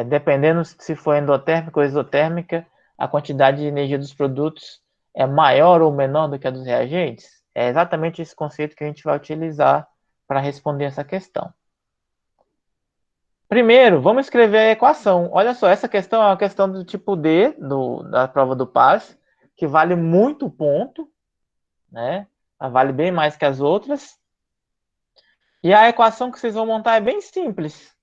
dependendo se for endotérmica ou exotérmica, a quantidade de energia dos produtos é maior ou menor do que a dos reagentes? É exatamente esse conceito que a gente vai utilizar para responder essa questão. Primeiro, vamos escrever a equação. Olha só, essa questão é uma questão do tipo D, da prova do PAS, que vale muito ponto, né? Ela vale bem mais que as outras. E a equação que vocês vão montar é bem simples.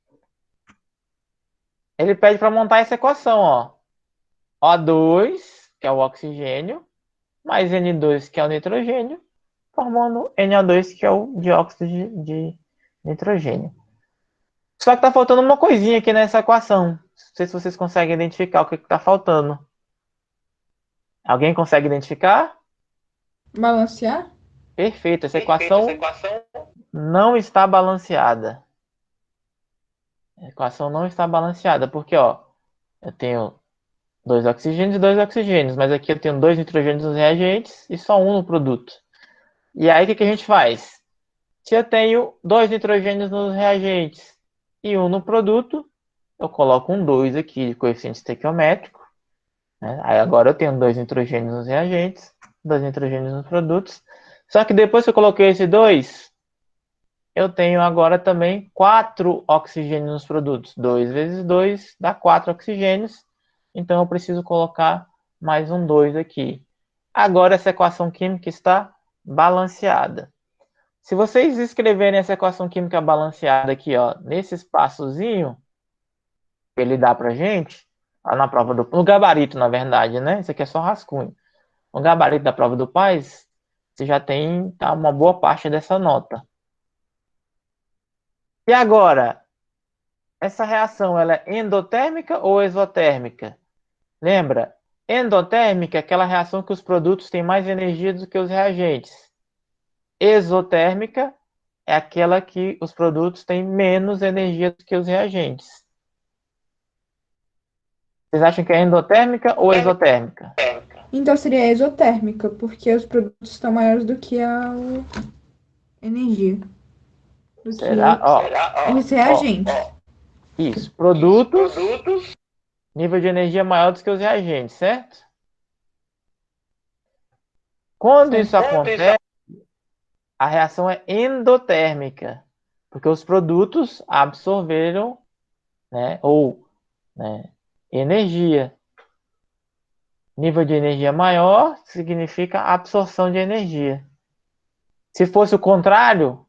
Ele pede para montar essa equação, ó. O2, que é o oxigênio, mais N2, que é o nitrogênio, formando NO2, que é o dióxido de nitrogênio. Só que está faltando uma coisinha aqui nessa equação. Não sei se vocês conseguem identificar o que está faltando. Alguém consegue identificar? Balancear? Perfeito, essa equação não está balanceada. A equação não está balanceada, porque ó, eu tenho 2 oxigênios e 2 oxigênios, mas aqui eu tenho 2 nitrogênios nos reagentes e só um no produto. E aí o que a gente faz? Se eu tenho 2 nitrogênios nos reagentes e um no produto, eu coloco um 2 aqui de coeficiente estequiométrico, né? Aí agora eu tenho 2 nitrogênios nos reagentes, 2 nitrogênios nos produtos. Só que depois que eu coloquei esse 2, eu tenho agora também 4 oxigênios nos produtos. 2 vezes 2 dá 4 oxigênios. Então eu preciso colocar mais um 2 aqui. Agora essa equação química está balanceada. Se vocês escreverem essa equação química balanceada aqui, ó, nesse espaçozinho que ele dá pra gente, lá na prova no gabarito, na verdade, né? Isso aqui é só rascunho. No gabarito da prova do PAS, você já tem uma boa parte dessa nota. E agora, essa reação ela é endotérmica ou exotérmica? Lembra? Endotérmica é aquela reação que os produtos têm mais energia do que os reagentes. Exotérmica é aquela que os produtos têm menos energia do que os reagentes. Vocês acham que é endotérmica ou exotérmica? Então seria exotérmica, porque os produtos estão maiores do que a energia. Do Será? que os reagentes. Isso. Produtos, nível de energia maior do que os reagentes, certo? Quando isso acontece, a reação é endotérmica, porque os produtos absorveram, né, energia. Nível de energia maior significa absorção de energia. Se fosse o contrário,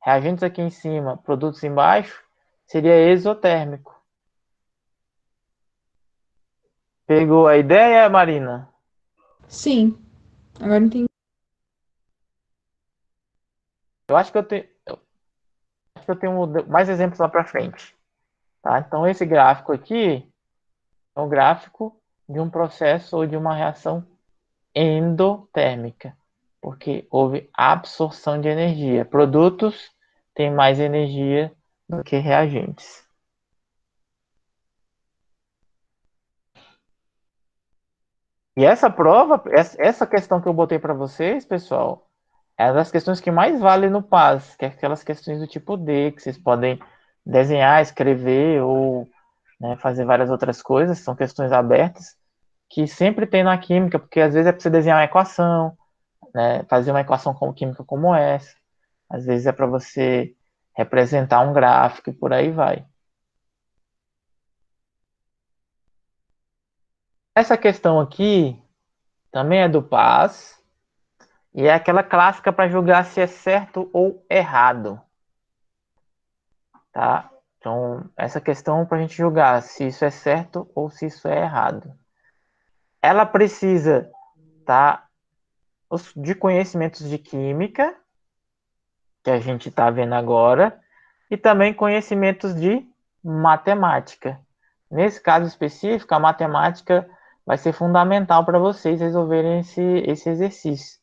reagentes aqui em cima, produtos embaixo, seria exotérmico. Pegou a ideia, Marina? Sim. Agora entendi. Eu acho que eu tenho mais exemplos lá para frente. Tá? Então, esse gráfico aqui é um gráfico de um processo ou de uma reação endotérmica, porque houve absorção de energia. Produtos têm mais energia do que reagentes. E essa prova, essa questão que eu botei para vocês, pessoal, é uma das questões que mais vale no PAS, que é aquelas questões do tipo D, que vocês podem desenhar, escrever ou, né, fazer várias outras coisas, são questões abertas, que sempre tem na química, porque às vezes é para você desenhar uma equação, né, fazer uma equação química como essa, às vezes é para você representar um gráfico e por aí vai. Essa questão aqui também é do PAS, E é aquela clássica para julgar se é certo ou errado. Tá? Então, essa questão para a gente julgar se isso é certo ou se isso é errado. Ela precisa, tá, de conhecimentos de química, que a gente está vendo agora, e também conhecimentos de matemática. Nesse caso específico, a matemática vai ser fundamental para vocês resolverem esse exercício.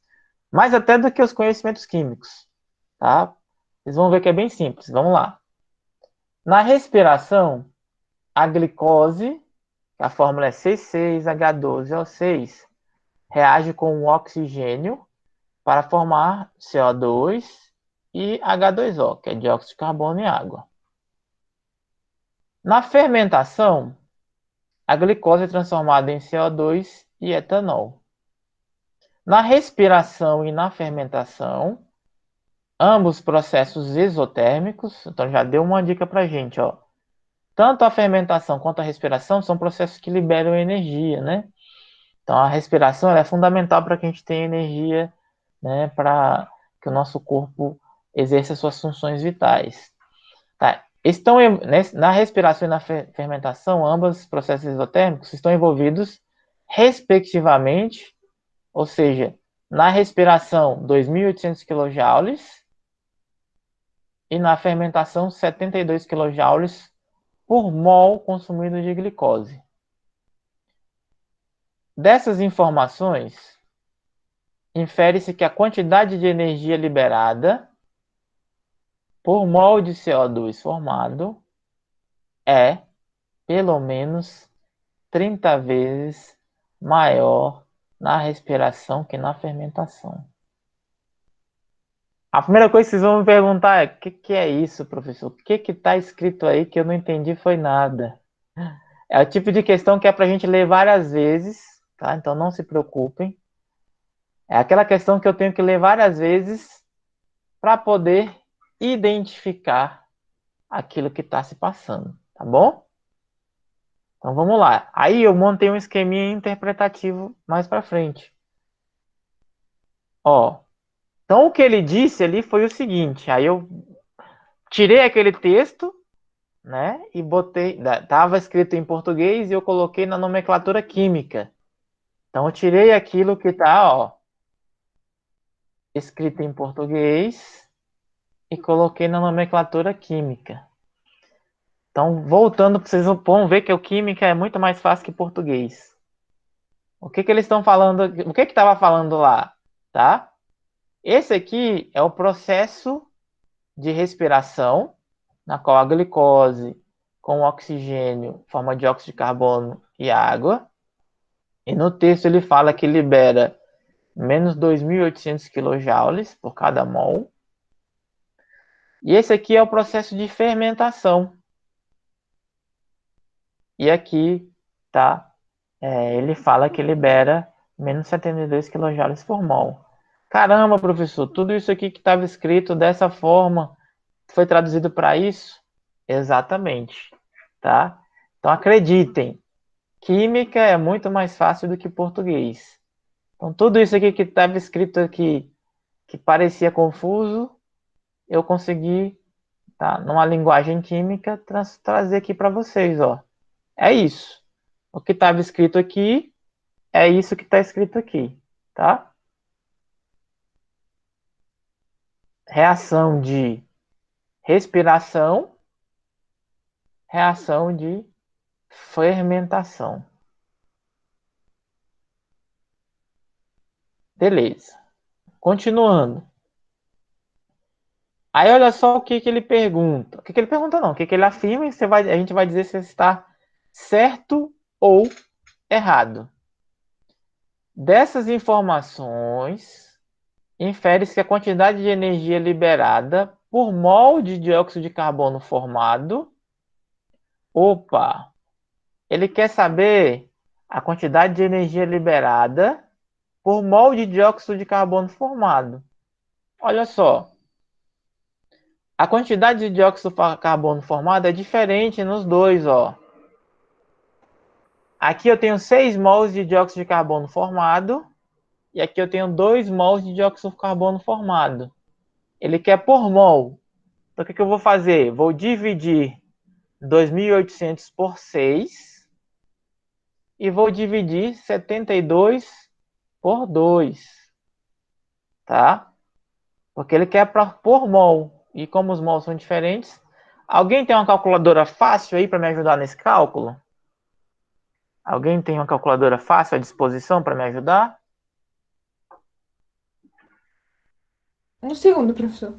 Mais até do que os conhecimentos químicos, tá? Vocês vão ver que é bem simples. Vamos lá. Na respiração, a glicose, a fórmula é C6H12O6, reage com o oxigênio para formar CO2 e H2O, que é dióxido de carbono e água. Na fermentação, a glicose é transformada em CO2 e etanol. Na respiração e na fermentação, ambos processos exotérmicos, então já deu uma dica para a gente, ó. Tanto a fermentação quanto a respiração são processos que liberam energia, né? Então a respiração é fundamental para que a gente tenha energia, né, para que o nosso corpo exerça suas funções vitais. Tá. Na respiração e na fermentação, ambos os processos exotérmicos estão envolvidos respectivamente, ou seja, na respiração 2.800 kJ e na fermentação 72 kJ por mol consumido de glicose. Dessas informações, infere-se que a quantidade de energia liberada por mol de CO2 formado é, pelo menos, 30 vezes maior na respiração que na fermentação. A primeira coisa que vocês vão me perguntar é: o que é isso, professor? O que está escrito aí que eu não entendi foi nada? É o tipo de questão que é para a gente ler várias vezes, tá? Então não se preocupem. É aquela questão que eu tenho que ler várias vezes para poder identificar aquilo que está se passando, tá bom? Então vamos lá. Aí eu montei um esqueminha interpretativo mais para frente. Ó, então o que ele disse ali foi o seguinte, aí eu tirei aquele texto, né, e botei, estava escrito em português e eu coloquei na nomenclatura química. Então eu tirei aquilo que está, ó, escrito em português e coloquei na nomenclatura química. Então, voltando, vocês vão ver que o química é muito mais fácil que português. O que eles estão falando? O que estava falando lá, tá? Esse aqui é o processo de respiração, na qual a glicose com oxigênio forma dióxido de carbono e água. E no texto ele fala que libera menos 2.800 kJ por cada mol. E esse aqui é o processo de fermentação. E aqui, tá? Ele fala que libera menos 72 kJ por mol. Caramba, professor, tudo isso aqui que estava escrito dessa forma foi traduzido para isso? Exatamente, tá? Então acreditem, química é muito mais fácil do que português. Então tudo isso aqui que estava escrito aqui, que parecia confuso, eu consegui, tá, numa linguagem química, trazer aqui para vocês, ó. É isso. O que estava escrito aqui é isso que está escrito aqui, tá? Reação de respiração, reação de fermentação. Beleza. Continuando. Aí olha só o que ele pergunta. O que ele pergunta não, o que ele afirma e a gente vai dizer se está certo ou errado. Dessas informações, infere-se que a quantidade de energia liberada por mol de dióxido de carbono formado. Opa! Ele quer saber a quantidade de energia liberada por mol de dióxido de carbono formado. Olha só. A quantidade de dióxido de carbono formado é diferente nos dois, ó. Aqui eu tenho 6 mols de dióxido de carbono formado e aqui eu tenho 2 mols de dióxido de carbono formado. Ele quer por mol. Então, o que eu vou fazer? Vou dividir 2.800 por 6 e vou dividir 72 por 2, tá? Porque ele quer por mol. E como os mols são diferentes, alguém tem uma calculadora fácil aí para me ajudar nesse cálculo? Alguém tem uma calculadora fácil à disposição para me ajudar? Um segundo, professor.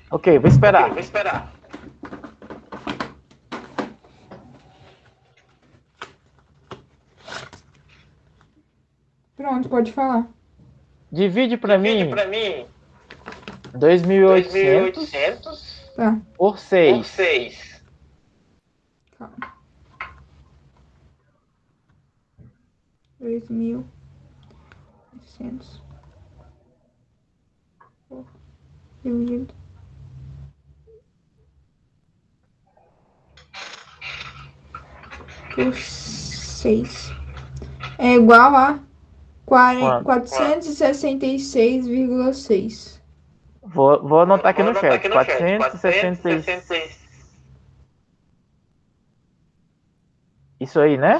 Ok, vou esperar. Pronto, pode falar. Divide para mim 2.800 Tá, por 6. calma. 2.800 dividido por 6 é igual a Quanto? 466,6. Vou anotar aqui no chat. 466. Isso aí, né?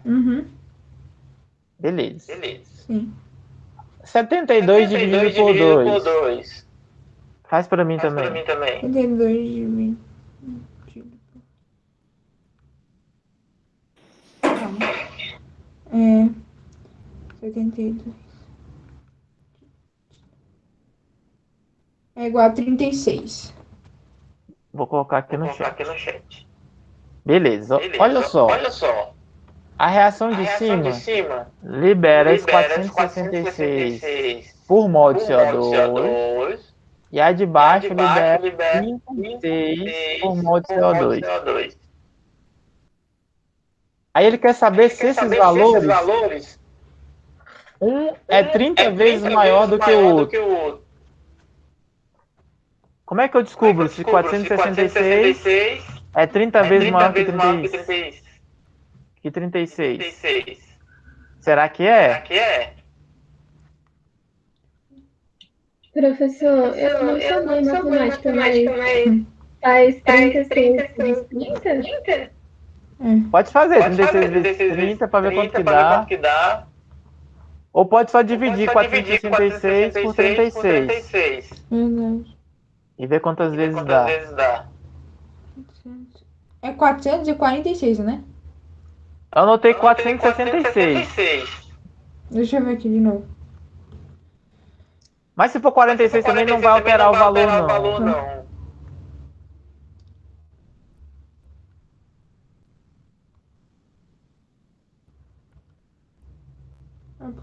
Uhum, Beleza. sim. 72 dividido por 2. Faz para mim também. 72 dividido. Calma. 72. É igual a 36. Vou colocar aqui no chat. Beleza. Olha só. A reação de cima libera esse 466 por mol de CO2 e a de baixo libera 36 por mol de CO2. Aí ele quer saber se esses valores, um é 30 vezes maior do que o outro. Como é que eu descubro se 466 é 30 vezes maior que 36? Será que é? Professor, eu não sou boa em matemática, mas faz 36 vezes 30? Pode fazer 36 vezes 30 para ver quanto que dá. Ou pode só dividir 466 por 36 Verdade. e ver quantas vezes dá. É 446, né? Eu anotei 466. Deixa eu ver aqui de novo. Mas se for 46 também não vai alterar o valor, não.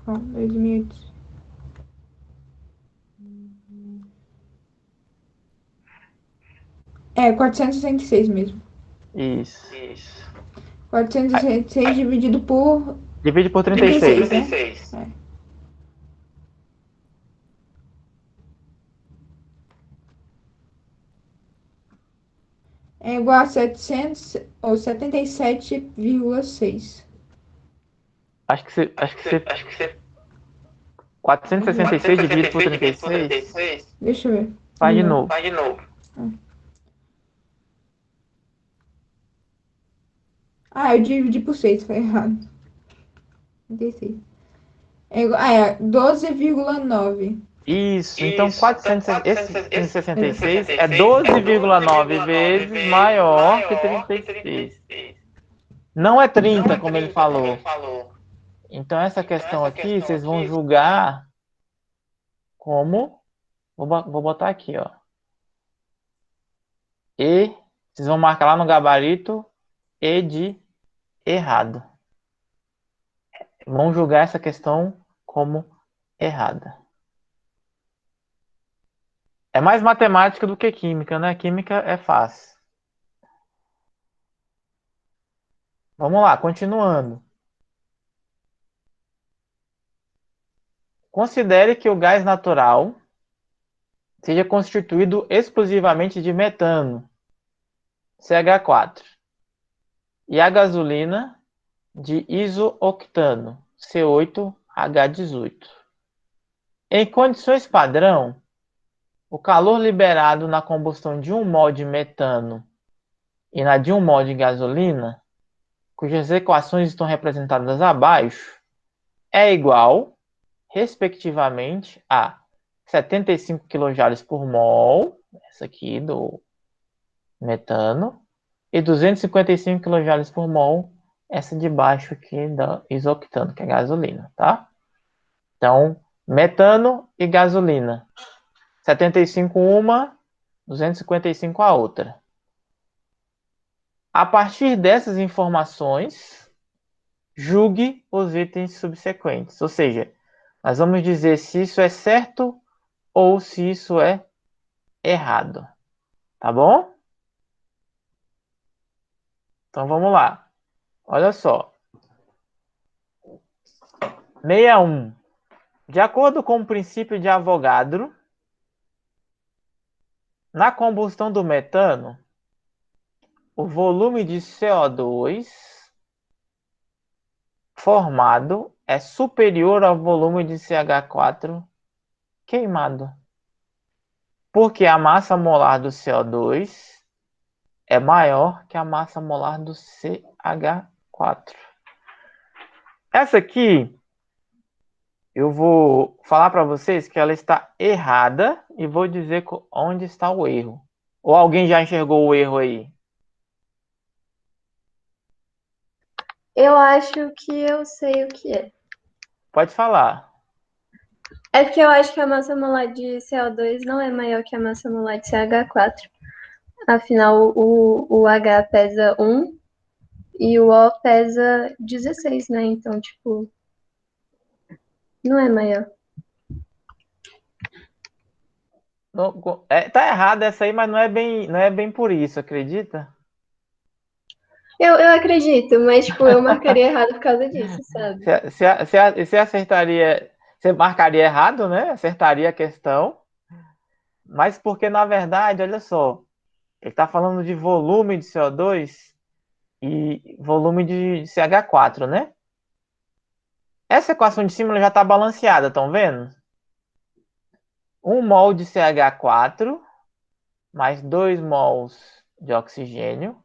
Pronto, 2.800. É, 466 mesmo. Isso. 466 dividido por Divide por 36, 36. né? É igual a 700 ou 77,6. Acho que você 466 dividido por 36. Deixa eu ver. Faz de novo. Ah, eu dividi por 6, foi errado. 36. É 12,9. Isso, então esse 366 é 12,9 vezes maior que 36. Não é 30, como ele falou. Então essa questão aqui, vocês vão julgar como... Vou botar aqui, ó. E vocês vão marcar lá no gabarito E de errado. Vão julgar essa questão como errada. É mais matemática do que química, né? Química é fácil. Vamos lá, continuando. Considere que o gás natural seja constituído exclusivamente de metano, CH4, e a gasolina de isooctano, C8H18. H18. Em condições padrão, o calor liberado na combustão de 1 mol de metano e na de 1 mol de gasolina, cujas equações estão representadas abaixo, é igual, respectivamente, a 75 kJ por mol, essa aqui do metano, e 255 kJ por mol, essa de baixo aqui da isoctano, que é gasolina, tá? Então, metano e gasolina. 75 uma, 255 a outra. A partir dessas informações, julgue os itens subsequentes. Ou seja, nós vamos dizer se isso é certo ou se isso é errado. Tá bom? Então vamos lá. Olha só. 61. De acordo com o princípio de Avogadro, na combustão do metano, o volume de CO2 formado é superior ao volume de CH4 queimado. Porque a massa molar do CO2 é maior que a massa molar do CH4. Essa aqui, eu vou falar para vocês que ela está errada e vou dizer onde está o erro. Ou alguém já enxergou o erro aí? Eu acho que eu sei o que é. Pode falar. É porque eu acho que a massa molar de CO2 não é maior que a massa molar de CH4. Afinal, o H pesa 1 e o O pesa 16, né? Então, tipo, não é maior. Tá errada essa aí, mas não é bem por isso, acredita? Eu acredito, mas, tipo, eu marcaria errado por causa disso, sabe? Você acertaria, você marcaria errado, né? Acertaria a questão, mas porque, na verdade, olha só, ele está falando de volume de CO2 e volume de CH4, né? Essa equação de cima já está balanceada, estão vendo? 1 mol de CH4 mais 2 mols de oxigênio,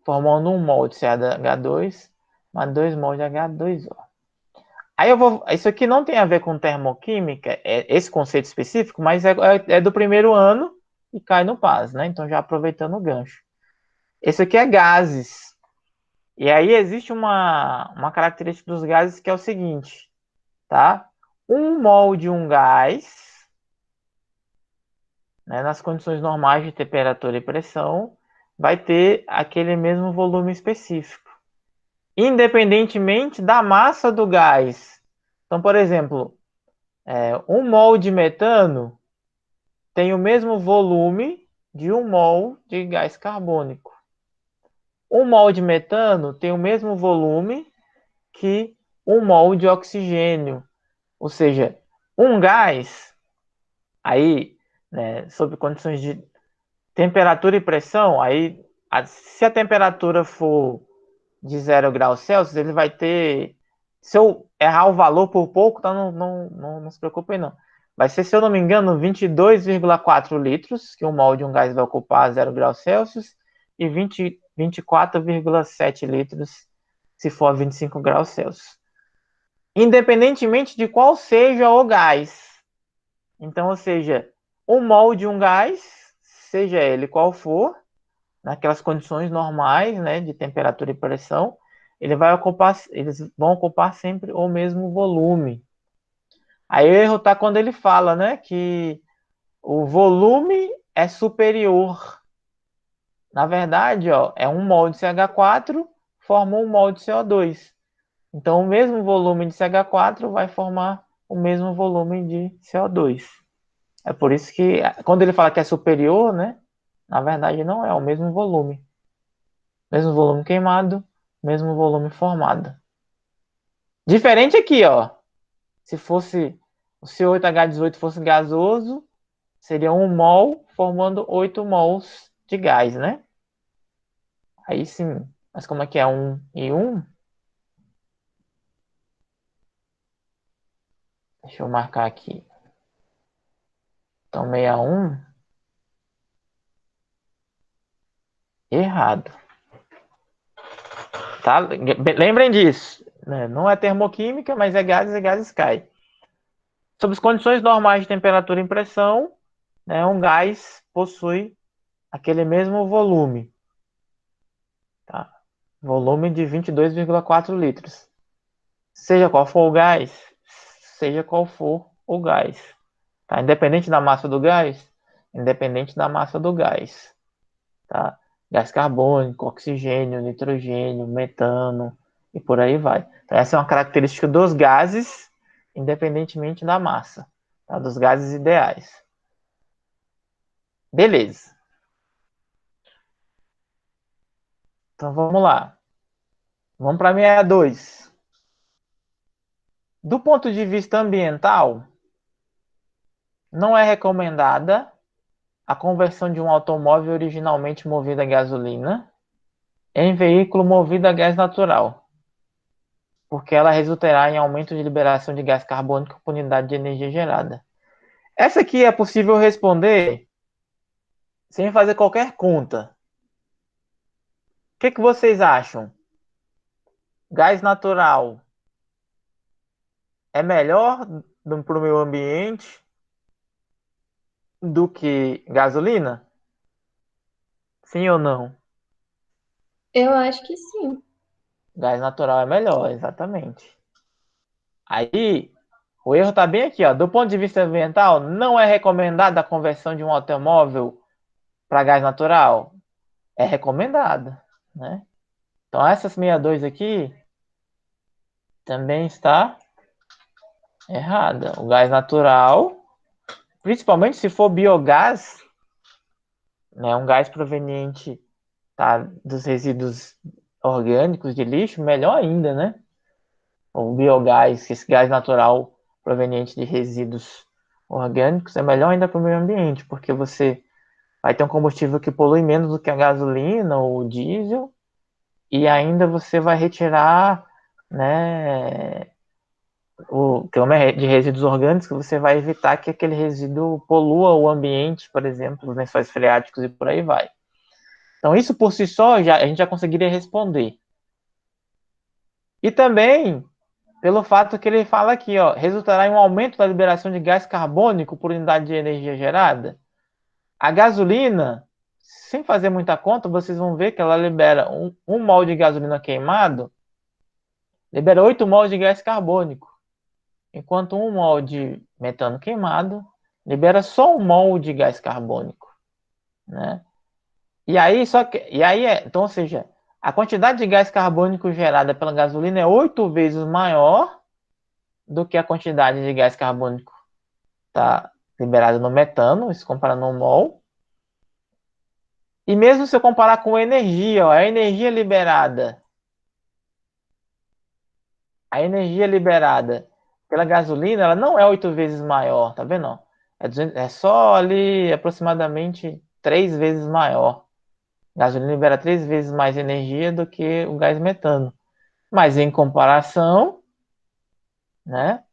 formando 1 mol de CH2 mais 2 mols de H2O. Aí isso aqui não tem a ver com termoquímica, esse conceito específico, mas é do primeiro ano e cai no PAS, né? Então já aproveitando o gancho. Esse aqui é gases. E aí existe uma característica dos gases que é o seguinte, tá? 1 mol de um gás, né, nas condições normais de temperatura e pressão, vai ter aquele mesmo volume específico, independentemente da massa do gás. Então, por exemplo, 1 mol de metano tem o mesmo volume de 1 mol de gás carbônico. 1 mol de metano tem o mesmo volume que 1 mol de oxigênio. Ou seja, um gás, aí, né, sob condições de temperatura e pressão, aí, se a temperatura for de 0 graus Celsius, ele vai ter... Se eu errar o valor por pouco, tá, não se preocupem não. Vai ser, se eu não me engano, 22,4 litros, que um mol de um gás vai ocupar a 0 graus Celsius, e 24,7 litros se for a 25 graus Celsius. Independentemente de qual seja o gás. Então, ou seja, um mol de um gás, seja ele qual for, naquelas condições normais, né, de temperatura e pressão, eles vão ocupar sempre o mesmo volume. Aí o erro está quando ele fala, né, que o volume é superior. Na verdade, ó, é 1 mol de CH4 forma 1 mol de CO2. Então, o mesmo volume de CH4 vai formar o mesmo volume de CO2. É por isso que, quando ele fala que é superior, né, na verdade não é o mesmo volume. Mesmo volume queimado, mesmo volume formado. Diferente aqui, ó. Se fosse o C8H18 fosse gasoso, seria 1 mol formando 8 mols de gás, né? Aí sim. Mas como é que é 1 e 1? Deixa eu marcar aqui. Então, 61. Errado. Tá? Lembrem disso. Né? Não é termoquímica, mas é gases caem. Sob as condições normais de temperatura e pressão, né, um gás possui aquele mesmo volume. Tá? Volume de 22,4 litros. Seja qual for o gás, seja qual for o gás. Tá? Independente da massa do gás, independente da massa do gás. Tá? Gás carbônico, oxigênio, nitrogênio, metano e por aí vai. Então, essa é uma característica dos gases, independentemente da massa, tá? Dos gases ideais. Beleza. Então, vamos lá. Vamos para 62. Do ponto de vista ambiental, não é recomendada a conversão de um automóvel originalmente movido a gasolina em veículo movido a gás natural, porque ela resultará em aumento de liberação de gás carbônico por unidade de energia gerada. Essa aqui é possível responder sem fazer qualquer conta. O que vocês acham? Gás natural é melhor para o meio ambiente do que gasolina? Sim ou não? Eu acho que sim. Gás natural é melhor, exatamente. Aí, o erro está bem aqui, ó. Do ponto de vista ambiental, não é recomendada a conversão de um automóvel para gás natural? É recomendada, né? Então, essa 62 aqui também está errada. O gás natural, principalmente se for biogás, né, um gás proveniente, tá, dos resíduos orgânicos de lixo, melhor ainda, né? O biogás, esse gás natural proveniente de resíduos orgânicos, é melhor ainda para o meio ambiente, porque você vai ter um combustível que polui menos do que a gasolina ou o diesel, e ainda você vai retirar, né, o quilômetro de resíduos orgânicos, que você vai evitar que aquele resíduo polua o ambiente, por exemplo, os lençóis freáticos e por aí vai. Então, isso por si só, a gente já conseguiria responder. E também, pelo fato que ele fala aqui, ó, resultará em um aumento da liberação de gás carbônico por unidade de energia gerada. A gasolina, sem fazer muita conta, vocês vão ver que ela libera um mol de gasolina queimado, libera 8 mols de gás carbônico. Enquanto 1 mol de metano queimado libera só 1 mol de gás carbônico, né? Então, ou seja, a quantidade de gás carbônico gerada pela gasolina é 8 vezes maior do que a quantidade de gás carbônico tá liberada no metano, se comparar no mol. E mesmo se eu comparar com energia, ó, a energia liberada pela gasolina, ela não é 8 vezes maior, tá vendo? É só ali aproximadamente 3 vezes maior. A gasolina libera 3 vezes mais energia do que o gás metano. Mas em comparação, né,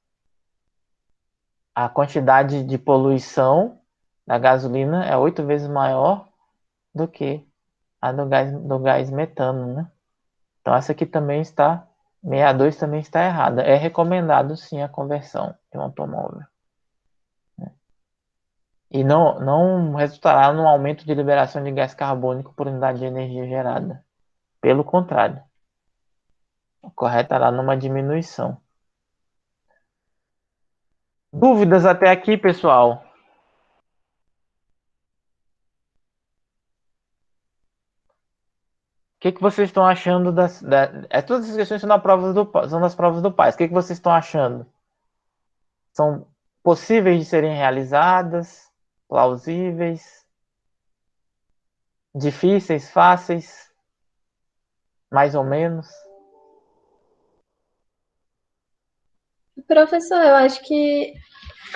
a quantidade de poluição da gasolina é 8 vezes maior do que a do gás metano, né? Então essa aqui também está, 62 também está errada. É recomendado sim a conversão de um automóvel. E não resultará num aumento de liberação de gás carbônico por unidade de energia gerada. Pelo contrário, ocorrerá numa diminuição. Dúvidas até aqui, pessoal? O que vocês estão achando todas essas questões são das provas do PAS. O que vocês estão achando? São possíveis de serem realizadas? Plausíveis? Difíceis? Fáceis? Mais ou menos? Professor, eu acho que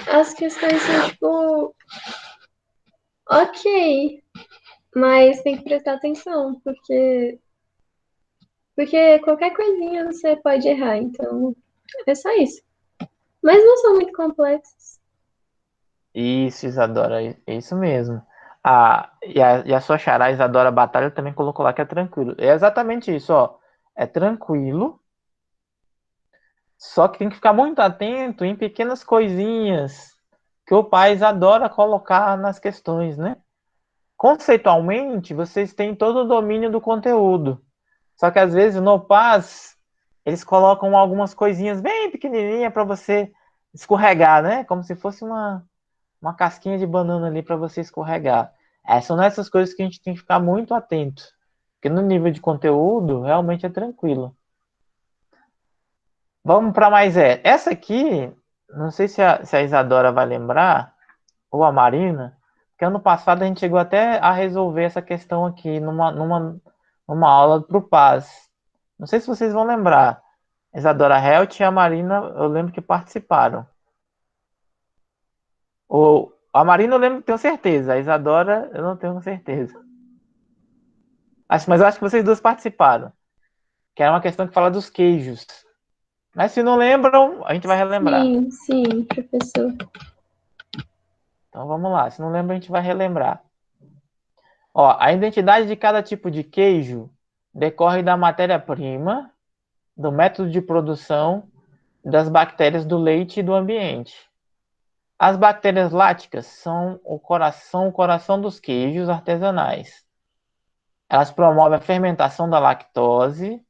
as questões são, tipo, ok, mas tem que prestar atenção, porque qualquer coisinha você pode errar, então é só isso. Mas não são muito complexos. Isso, Isadora, é isso mesmo. E a sua xará, Isadora Batalha, também colocou lá que é tranquilo. É exatamente isso, ó. É tranquilo, só que tem que ficar muito atento em pequenas coisinhas que o Paz adora colocar nas questões, né? Conceitualmente, vocês têm todo o domínio do conteúdo. Só que às vezes no Paz, eles colocam algumas coisinhas bem pequenininhas para você escorregar, né? Como se fosse uma casquinha de banana ali para você escorregar. São essas coisas que a gente tem que ficar muito atento. Porque no nível de conteúdo, realmente é tranquilo. Vamos para mais essa aqui, não sei se a Isadora vai lembrar, ou a Marina, que ano passado a gente chegou até a resolver essa questão aqui numa aula para o Paz. Não sei se vocês vão lembrar. A Isadora Helt e a Marina, eu lembro que participaram. A Marina eu lembro, tenho certeza. A Isadora, eu não tenho certeza. Mas eu acho que vocês duas participaram. Que era uma questão que fala dos queijos. Mas se não lembram, a gente vai relembrar. Sim, sim, professor. Então vamos lá. Se não lembra, a gente vai relembrar. Ó, a identidade de cada tipo de queijo decorre da matéria-prima, do método de produção, das bactérias do leite e do ambiente. As bactérias láticas são o coração dos queijos artesanais. Elas promovem a fermentação da lactose,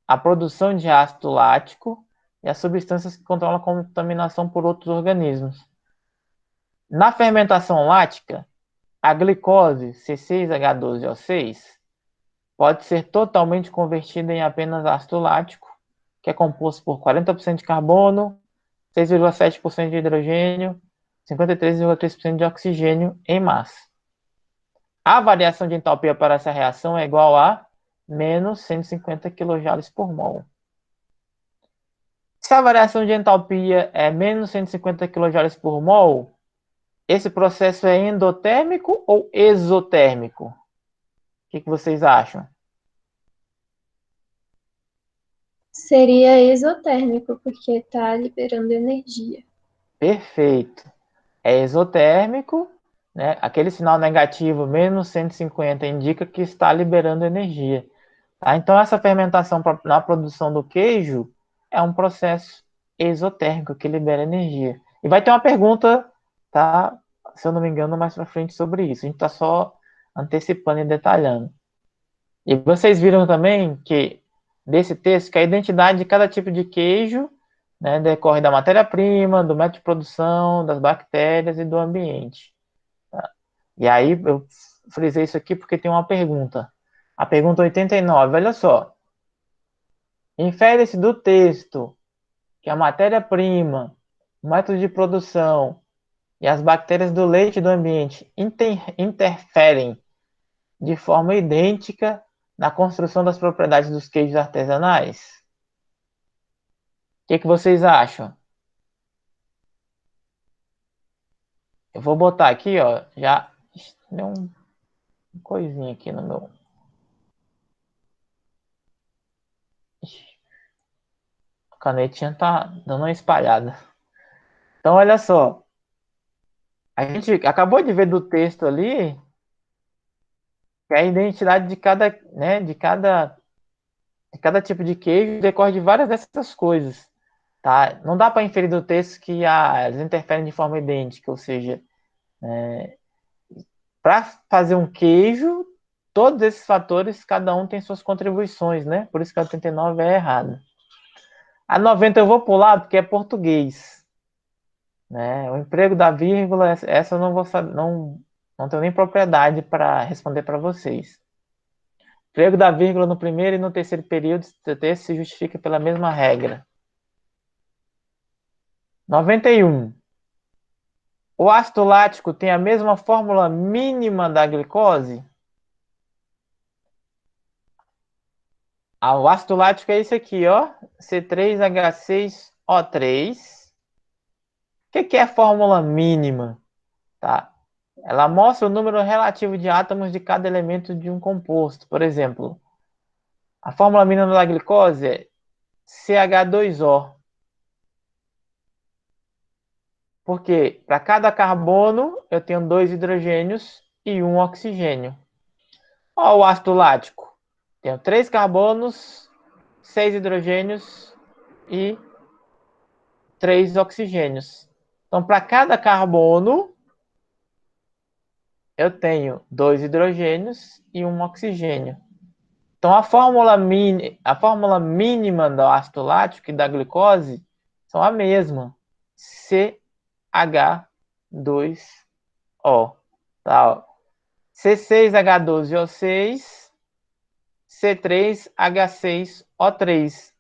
a produção de ácido lático e as substâncias que controlam a contaminação por outros organismos. Na fermentação lática, a glicose C6H12O6 pode ser totalmente convertida em apenas ácido lático, que é composto por 40% de carbono, 6,7% de hidrogênio, 53,3% de oxigênio em massa. A variação de entalpia para essa reação é igual a menos 150 kJ por mol. Se a variação de entalpia é menos 150 kJ por mol, esse processo é endotérmico ou exotérmico? O que vocês acham? Seria exotérmico, porque está liberando energia. Perfeito. É exotérmico, né? Aquele sinal negativo, menos 150, indica que está liberando energia. Tá? Então, essa fermentação na produção do queijo é um processo exotérmico que libera energia. E vai ter uma pergunta, tá? Se eu não me engano, mais para frente sobre isso. A gente está só antecipando e detalhando. E vocês viram também que, desse texto, que a identidade de cada tipo de queijo, né, decorre da matéria-prima, do método de produção, das bactérias e do ambiente. Tá? E aí eu frisei isso aqui porque tem uma pergunta. A pergunta 89, olha só. Infere-se do texto que a matéria-prima, o método de produção e as bactérias do leite e do ambiente interferem de forma idêntica na construção das propriedades dos queijos artesanais? O que vocês acham? Eu vou botar aqui, ó, já deu uma coisinha aqui no meu. A canetinha tá dando uma espalhada. Então, olha só. A gente acabou de ver do texto ali que a identidade de cada, né, de cada tipo de queijo decorre de várias dessas coisas. Tá? Não dá para inferir do texto que eles interferem de forma idêntica, ou seja, para fazer um queijo, todos esses fatores, cada um tem suas contribuições, né? Por isso que a 89 é errada. A 90 eu vou pular porque é português, né? O emprego da vírgula, essa eu não vou saber, não tenho nem propriedade para responder para vocês. O emprego da vírgula no primeiro e no terceiro período do texto se justifica pela mesma regra. 91. O ácido lático tem a mesma fórmula mínima da glicose? O ácido lático é esse aqui, ó. C3H6O3. O que é a fórmula mínima? Tá? Ela mostra o número relativo de átomos de cada elemento de um composto. Por exemplo, a fórmula mínima da glicose é CH2O. Porque para cada carbono eu tenho 2 hidrogênios e 1 oxigênio. Olha o ácido lático. Tenho 3 carbonos, 6 hidrogênios e 3 oxigênios. Então, para cada carbono, eu tenho 2 hidrogênios e 1 oxigênio. Então, a fórmula mínima do ácido lático e da glicose são a mesma. CH2O. Tá? C6H12O6, C3H6O3.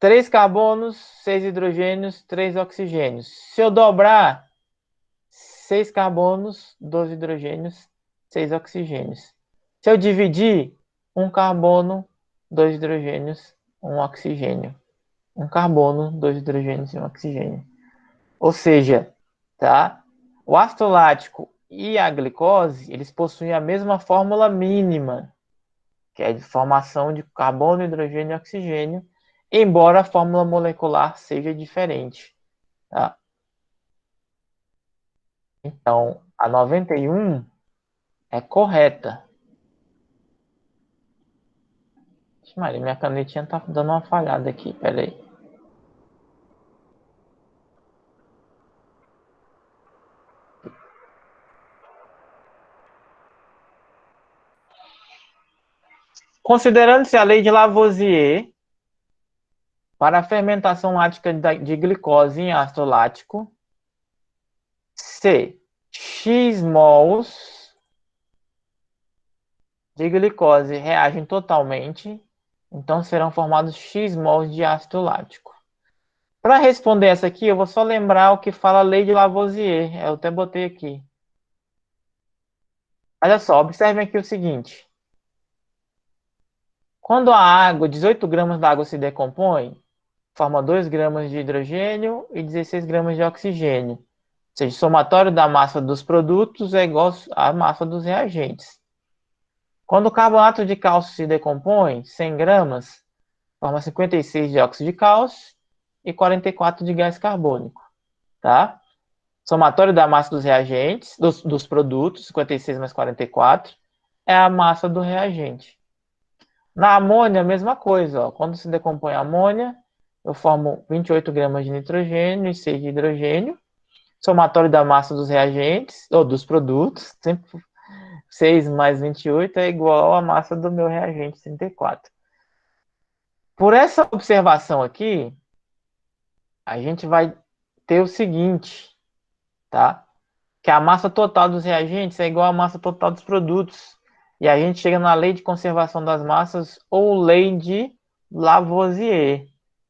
3 carbonos, 6 hidrogênios, 3 oxigênios. Se eu dobrar, 6 carbonos, 12 hidrogênios, 6 oxigênios. Se eu dividir, 1 carbono, 2 hidrogênios, 1 oxigênio. 1 carbono, 2 hidrogênios e 1 oxigênio. Ou seja, tá? O ácido lático e a glicose, eles possuem a mesma fórmula mínima, que é de formação de carbono, hidrogênio e oxigênio, embora a fórmula molecular seja diferente. Tá? Então, a 91 é correta. Maria, minha canetinha tá dando uma falhada aqui, peraí. Considerando-se a lei de Lavoisier, para a fermentação lática de glicose em ácido lático, se X mols de glicose reagem totalmente, então serão formados X mols de ácido lático. Para responder essa aqui, eu vou só lembrar o que fala a lei de Lavoisier. Eu até botei aqui. Olha só, observem aqui o seguinte. Quando a água, 18 gramas da água se decompõe, forma 2 gramas de hidrogênio e 16 gramas de oxigênio. Ou seja, o somatório da massa dos produtos é igual à massa dos reagentes. Quando o carbonato de cálcio se decompõe, 100 gramas, forma 56 de óxido de cálcio e 44 de gás carbônico. Tá? Somatório da massa dos reagentes, dos produtos, 56 mais 44, é a massa do reagente. Na amônia, a mesma coisa. Ó. Quando se decompõe a amônia, eu formo 28 gramas de nitrogênio e 6 de hidrogênio. Somatório da massa dos reagentes, ou dos produtos, sempre 6 mais 28 é igual à massa do meu reagente, 34. Por essa observação aqui, a gente vai ter o seguinte, tá? Que a massa total dos reagentes é igual à massa total dos produtos. E a gente chega na lei de conservação das massas ou lei de Lavoisier,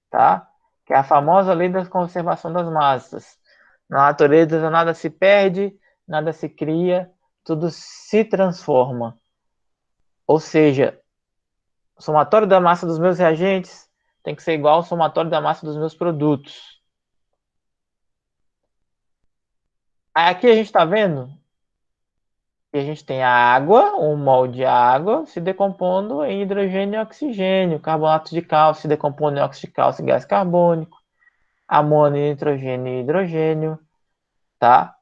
tá? Que é a famosa lei da conservação das massas. Na natureza nada se perde, nada se cria, tudo se transforma. Ou seja, o somatório da massa dos meus reagentes tem que ser igual ao somatório da massa dos meus produtos. Aqui a gente está vendo que a gente tem a água, um mol de água, se decompondo em hidrogênio e oxigênio, carbonato de cálcio se decompondo em óxido de cálcio e gás carbônico, amônio, nitrogênio e hidrogênio, tá?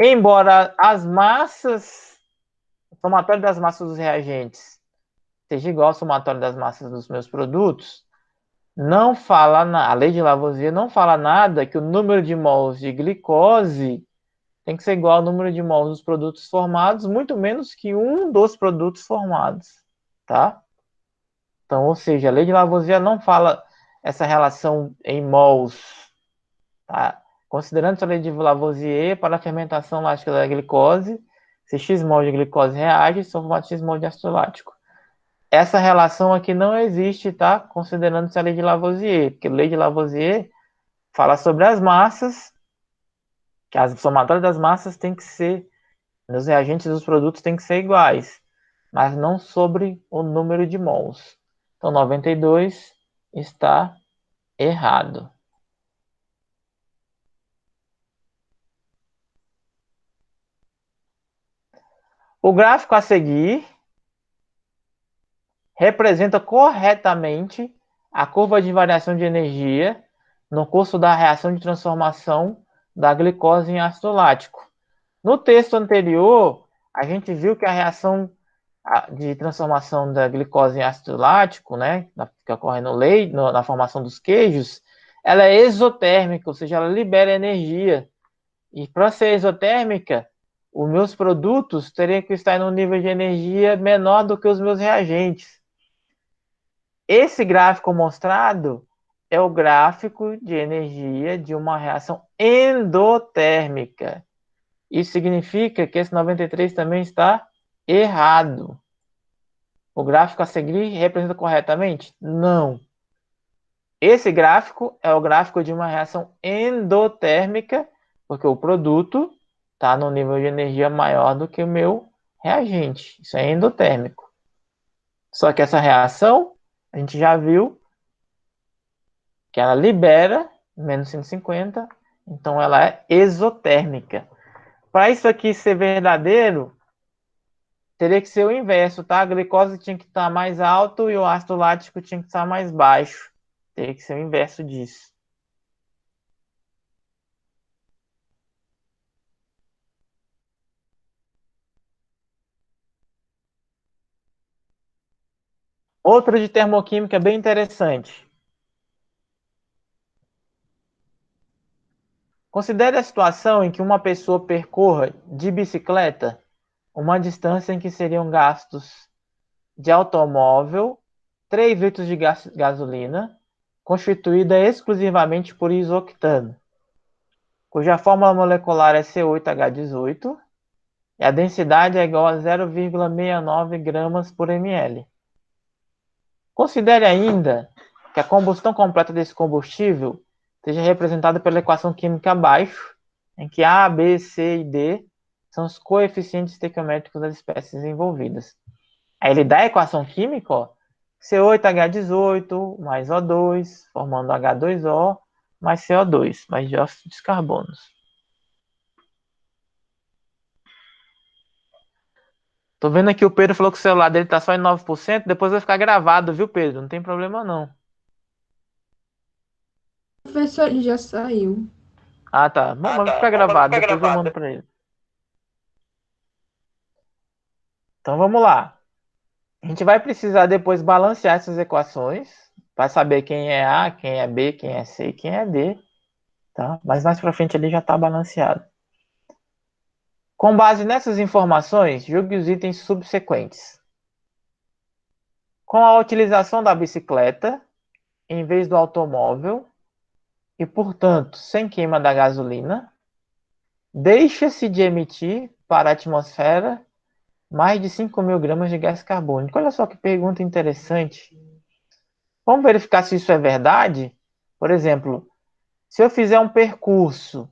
Embora as massas, o somatório das massas dos reagentes seja igual ao somatório das massas dos meus produtos, não fala a lei de Lavoisier não fala nada que o número de mols de glicose tem que ser igual ao número de mols dos produtos formados, muito menos que um dos produtos formados, tá? Então, ou seja, a lei de Lavoisier não fala essa relação em mols, tá? Considerando a lei de Lavoisier para a fermentação lática da glicose, se X mol de glicose reage, são formados X mol de ácido lático. Essa relação aqui não existe, tá? Considerando-se a lei de Lavoisier, porque a lei de Lavoisier fala sobre as massas, que as somatórias das massas tem que ser, os reagentes dos produtos têm que ser iguais, mas não sobre o número de mols. Então, 92 está errado. O gráfico a seguir representa corretamente a curva de variação de energia no curso da reação de transformação da glicose em ácido lático. No texto anterior, a gente viu que a reação de transformação da glicose em ácido lático, né, que ocorre no leite, na formação dos queijos, ela é exotérmica, ou seja, ela libera energia. E para ser exotérmica, os meus produtos teriam que estar em um nível de energia menor do que os meus reagentes. Esse gráfico mostrado é o gráfico de energia de uma reação endotérmica. Isso significa que esse 93 também está errado. O gráfico a seguir representa corretamente? Não. Esse gráfico é o gráfico de uma reação endotérmica, porque o produto está no nível de energia maior do que o meu reagente. Isso é endotérmico. Só que essa reação, a gente já viu que ela libera menos 150, então ela é exotérmica. Para isso aqui ser verdadeiro, teria que ser o inverso, tá? A glicose tinha que estar mais alto e o ácido lático tinha que estar mais baixo. Teria que ser o inverso disso. Outra de termoquímica bem interessante. Considere a situação em que uma pessoa percorra de bicicleta uma distância em que seriam gastos de automóvel 3 litros de gasolina, constituída exclusivamente por isoctano, cuja fórmula molecular é C8H18 e a densidade é igual a 0,69 gramas por ml. Considere ainda que a combustão completa desse combustível seja representada pela equação química abaixo, em que A, B, C e D são os coeficientes estequiométricos das espécies envolvidas. Aí ele dá a equação química, ó, C8H18 mais O2, formando H2O, mais CO2, mais dióxido de carbono. Tô vendo aqui o Pedro falou que o celular dele tá só em 9%, depois vai ficar gravado, viu, Pedro? Não tem problema, não. O professor ele já saiu. Ah, tá. Bom, mas vai ficar gravado, depois eu mando pra ele. Então, vamos lá. A gente vai precisar depois balancear essas equações para saber quem é A, quem é B, quem é C e quem é D. Tá? Mas mais para frente ele já está balanceado. Com base nessas informações, julgue os itens subsequentes. Com a utilização da bicicleta, em vez do automóvel, e, portanto, sem queima da gasolina, deixa-se de emitir para a atmosfera mais de 5.000 gramas de gás carbônico. Olha só que pergunta interessante. Vamos verificar se isso é verdade? Por exemplo, se eu fizer um percurso,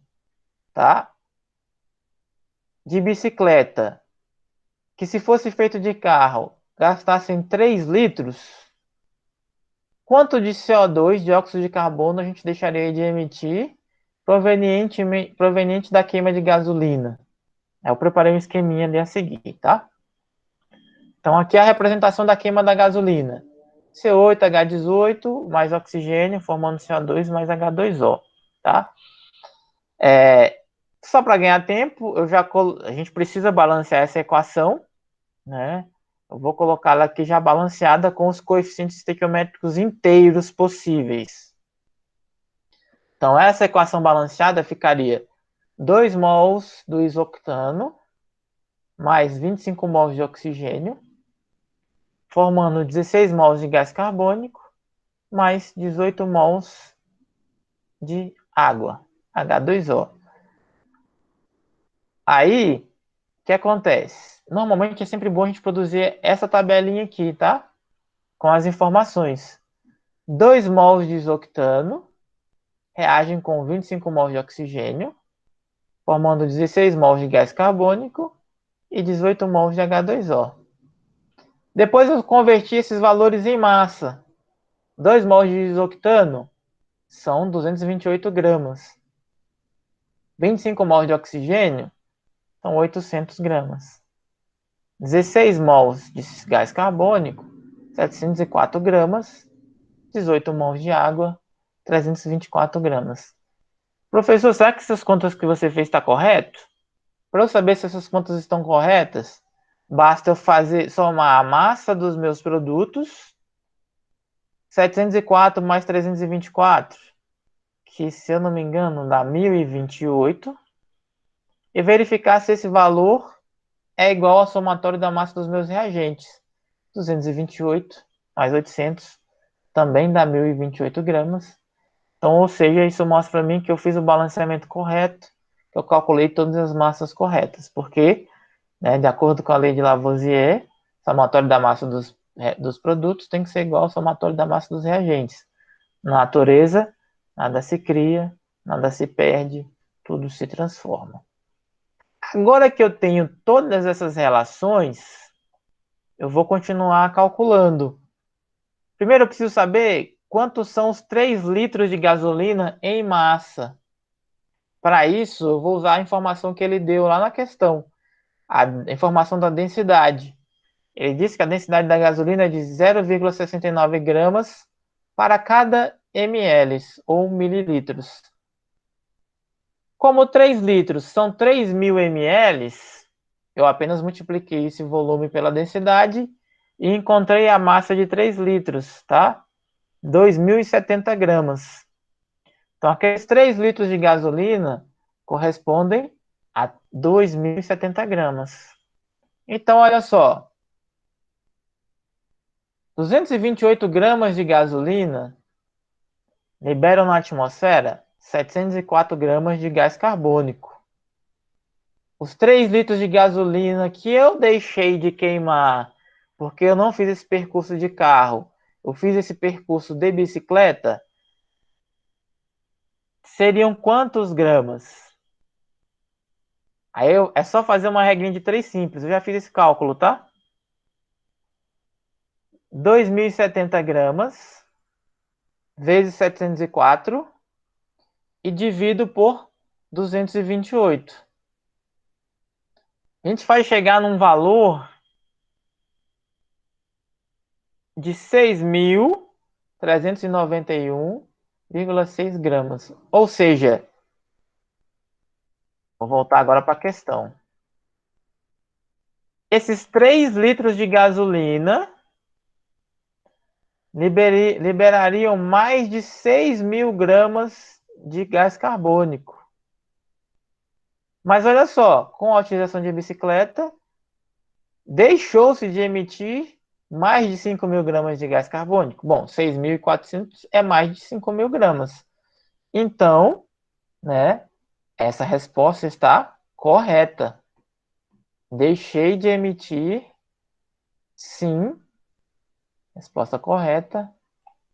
tá, de bicicleta, que se fosse feito de carro, gastassem 3 litros, quanto de CO2, dióxido de carbono, a gente deixaria de emitir proveniente da queima de gasolina? Eu preparei um esqueminha ali a seguir, tá? Então, aqui é a representação da queima da gasolina. C8H18 mais oxigênio, formando CO2 mais H2O, tá? Só para ganhar tempo, a gente precisa balancear essa equação, né? Eu vou colocá-la aqui já balanceada com os coeficientes estequiométricos inteiros possíveis. Então, essa equação balanceada ficaria 2 mols do isoctano mais 25 mols de oxigênio, formando 16 mols de gás carbônico, mais 18 mols de água, H2O. Aí, o que acontece? Normalmente é sempre bom a gente produzir essa tabelinha aqui, tá? Com as informações. 2 mols de isoctano reagem com 25 mols de oxigênio, formando 16 mols de gás carbônico e 18 mols de H2O. Depois eu converti esses valores em massa. 2 mols de isoctano são 228 gramas. 25 mols de oxigênio são 800 gramas. 16 mols de gás carbônico, 704 gramas. 18 mols de água, 324 gramas. Professor, será que essas contas que você fez estão corretas? Para eu saber se essas contas estão corretas, basta eu somar a massa dos meus produtos, 704 mais 324, que se eu não me engano dá 1028, e verificar se esse valor é igual ao somatório da massa dos meus reagentes. 228 mais 800 também dá 1028 gramas. Então, ou seja, isso mostra para mim que eu fiz o balanceamento correto, que eu calculei todas as massas corretas, porque, né, de acordo com a lei de Lavoisier, o somatório da massa dos produtos tem que ser igual ao somatório da massa dos reagentes. Na natureza, nada se cria, nada se perde, tudo se transforma. Agora que eu tenho todas essas relações, eu vou continuar calculando. Primeiro eu preciso saber quantos são os 3 litros de gasolina em massa. Para isso, eu vou usar a informação que ele deu lá na questão, a informação da densidade. Ele disse que a densidade da gasolina é de 0,69 gramas para cada ml, ou mililitros. Como 3 litros são 3.000 ml, eu apenas multipliquei esse volume pela densidade e encontrei a massa de 3 litros, tá? 2.070 gramas. Então, aqueles 3 litros de gasolina correspondem a 2.070 gramas. Então, olha só. 228 gramas de gasolina liberam na atmosfera 704 gramas de gás carbônico. Os 3 litros de gasolina que eu deixei de queimar porque eu não fiz esse percurso de carro, eu fiz esse percurso de bicicleta, seriam quantos gramas? Aí é só fazer uma regrinha de 3 simples, eu já fiz esse cálculo, tá? 2.070 gramas vezes 704 e divido por 228. A gente vai chegar num valor de 6.391,6 gramas. Ou seja, vou voltar agora para a questão. Esses 3 litros de gasolina liberariam mais de 6.000 gramas de gás carbônico. Mas olha só, com a utilização de bicicleta, deixou-se de emitir mais de 5.000 gramas de gás carbônico. Bom, 6.400 é mais de 5.000 gramas. Então, né, essa resposta está correta. Deixei de emitir, sim. Resposta correta.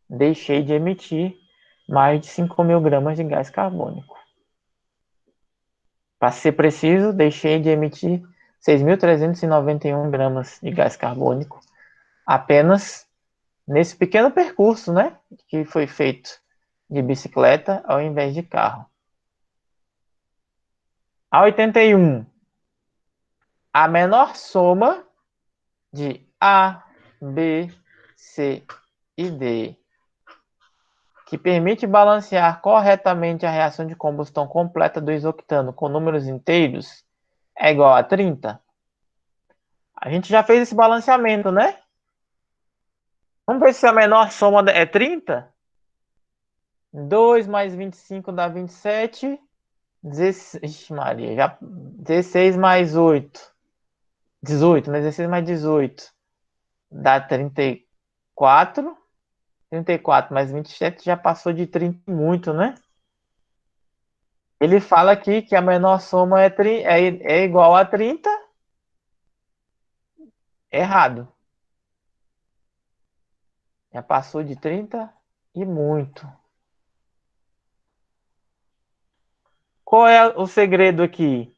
Deixei de emitir mais de 5.000 gramas de gás carbônico. Para ser preciso, deixei de emitir 6.391 gramas de gás carbônico apenas nesse pequeno percurso, né, que foi feito de bicicleta ao invés de carro. A 81. A menor soma de A, B, C e D, que permite balancear corretamente a reação de combustão completa do isoctano com números inteiros, é igual a 30. A gente já fez esse balanceamento, né? Vamos ver se a menor soma é 30? 2 mais 25 dá 27. 16, ixi, Maria, já 16 mais 8. 18, né? 16 mais 18 dá 34. 34 mais 27 já passou de 30 muito, né? Ele fala aqui que a menor soma é igual a 30. Errado. Já passou de 30 e muito. Qual é o segredo aqui?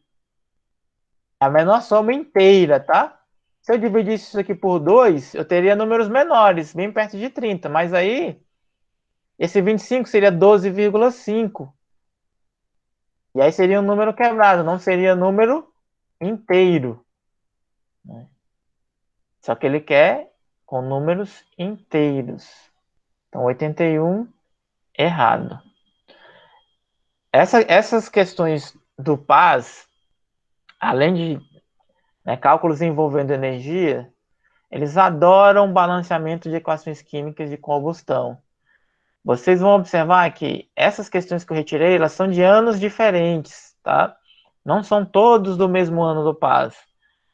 A menor soma inteira, tá? Se eu dividisse isso aqui por 2, eu teria números menores, bem perto de 30. Mas aí, esse 25 seria 12,5. E aí seria um número quebrado, não seria número inteiro. Só que ele quer com números inteiros. Então, 81 errado. Essas questões do PAS, além de, né, cálculos envolvendo energia, eles adoram balanceamento de equações químicas de combustão. Vocês vão observar que essas questões que eu retirei, elas são de anos diferentes, tá? Não são todos do mesmo ano do PAS.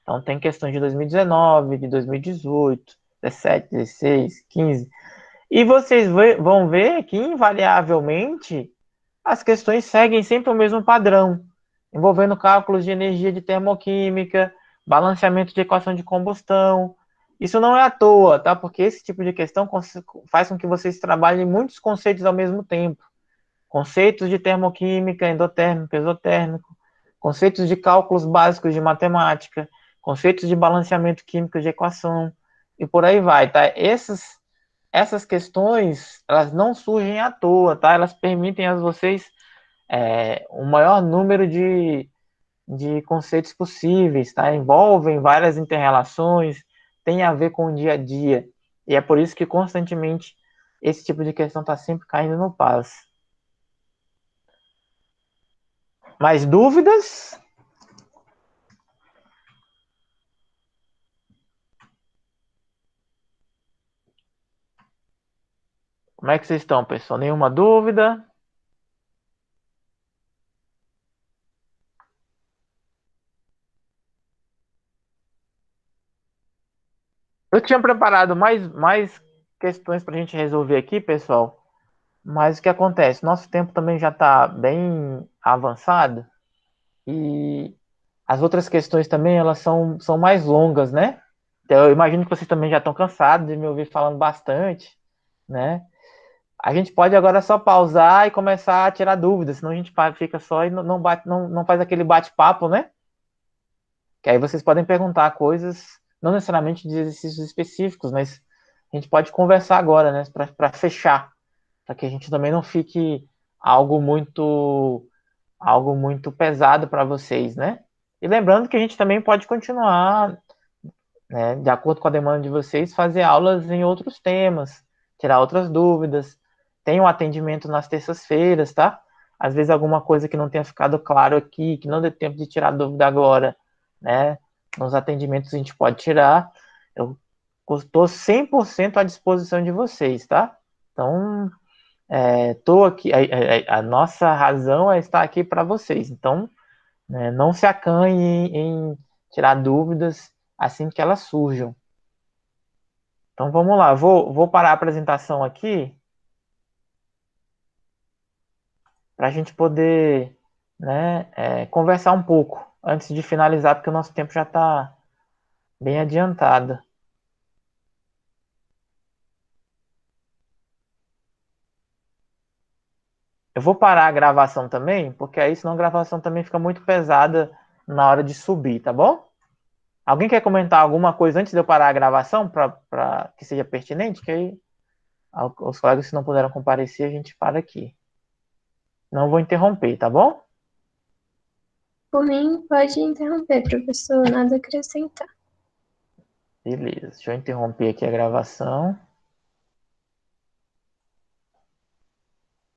Então tem questões de 2019, de 2018, 17, 16, 15. E vocês vão ver que, invariavelmente, as questões seguem sempre o mesmo padrão, envolvendo cálculos de energia de termoquímica, balanceamento de equação de combustão. Isso não é à toa, tá? Porque esse tipo de questão faz com que vocês trabalhem muitos conceitos ao mesmo tempo. Conceitos de termoquímica, endotérmico, exotérmico, conceitos de cálculos básicos de matemática, conceitos de balanceamento químico de equação, e por aí vai, tá? Essas questões, elas não surgem à toa, tá? Elas permitem a vocês o maior número de conceitos possíveis, tá? Envolvem várias interrelações, tem a ver com o dia a dia. E é por isso que constantemente esse tipo de questão está sempre caindo no PAS. Mais dúvidas? Como é que vocês estão, pessoal? Nenhuma dúvida? Eu tinha preparado mais questões para a gente resolver aqui, pessoal. Mas o que acontece? Nosso tempo também já está bem avançado e as outras questões também elas são mais longas, né? Então eu imagino que vocês também já estão cansados de me ouvir falando bastante, né? A gente pode agora só pausar e começar a tirar dúvidas, senão a gente fica só e não faz aquele bate-papo, né? Que aí vocês podem perguntar coisas, não necessariamente de exercícios específicos, mas a gente pode conversar agora, né? Para fechar, para que a gente também não fique algo muito algo muito pesado para vocês, né? E lembrando que a gente também pode continuar, né, de acordo com a demanda de vocês, fazer aulas em outros temas, tirar outras dúvidas. Tem um atendimento nas terças-feiras, tá? Às vezes alguma coisa que não tenha ficado claro aqui, que não dê tempo de tirar dúvida agora, né? Nos atendimentos a gente pode tirar. Eu estou 100% à disposição de vocês, tá? Então, estou aqui, a nossa razão é estar aqui para vocês. Então, né, não se acanhe em tirar dúvidas assim que elas surjam. Então, vamos lá. Vou parar a apresentação aqui para a gente poder, né, conversar um pouco antes de finalizar, porque o nosso tempo já está bem adiantado. Eu vou parar a gravação também, porque aí senão a gravação também fica muito pesada na hora de subir, tá bom? Alguém quer comentar alguma coisa antes de eu parar a gravação para que seja pertinente? Que aí os colegas que não puderam comparecer, a gente para aqui. Não vou interromper, tá bom? Por mim, pode interromper, professor, nada a acrescentar. Beleza, deixa eu interromper aqui a gravação.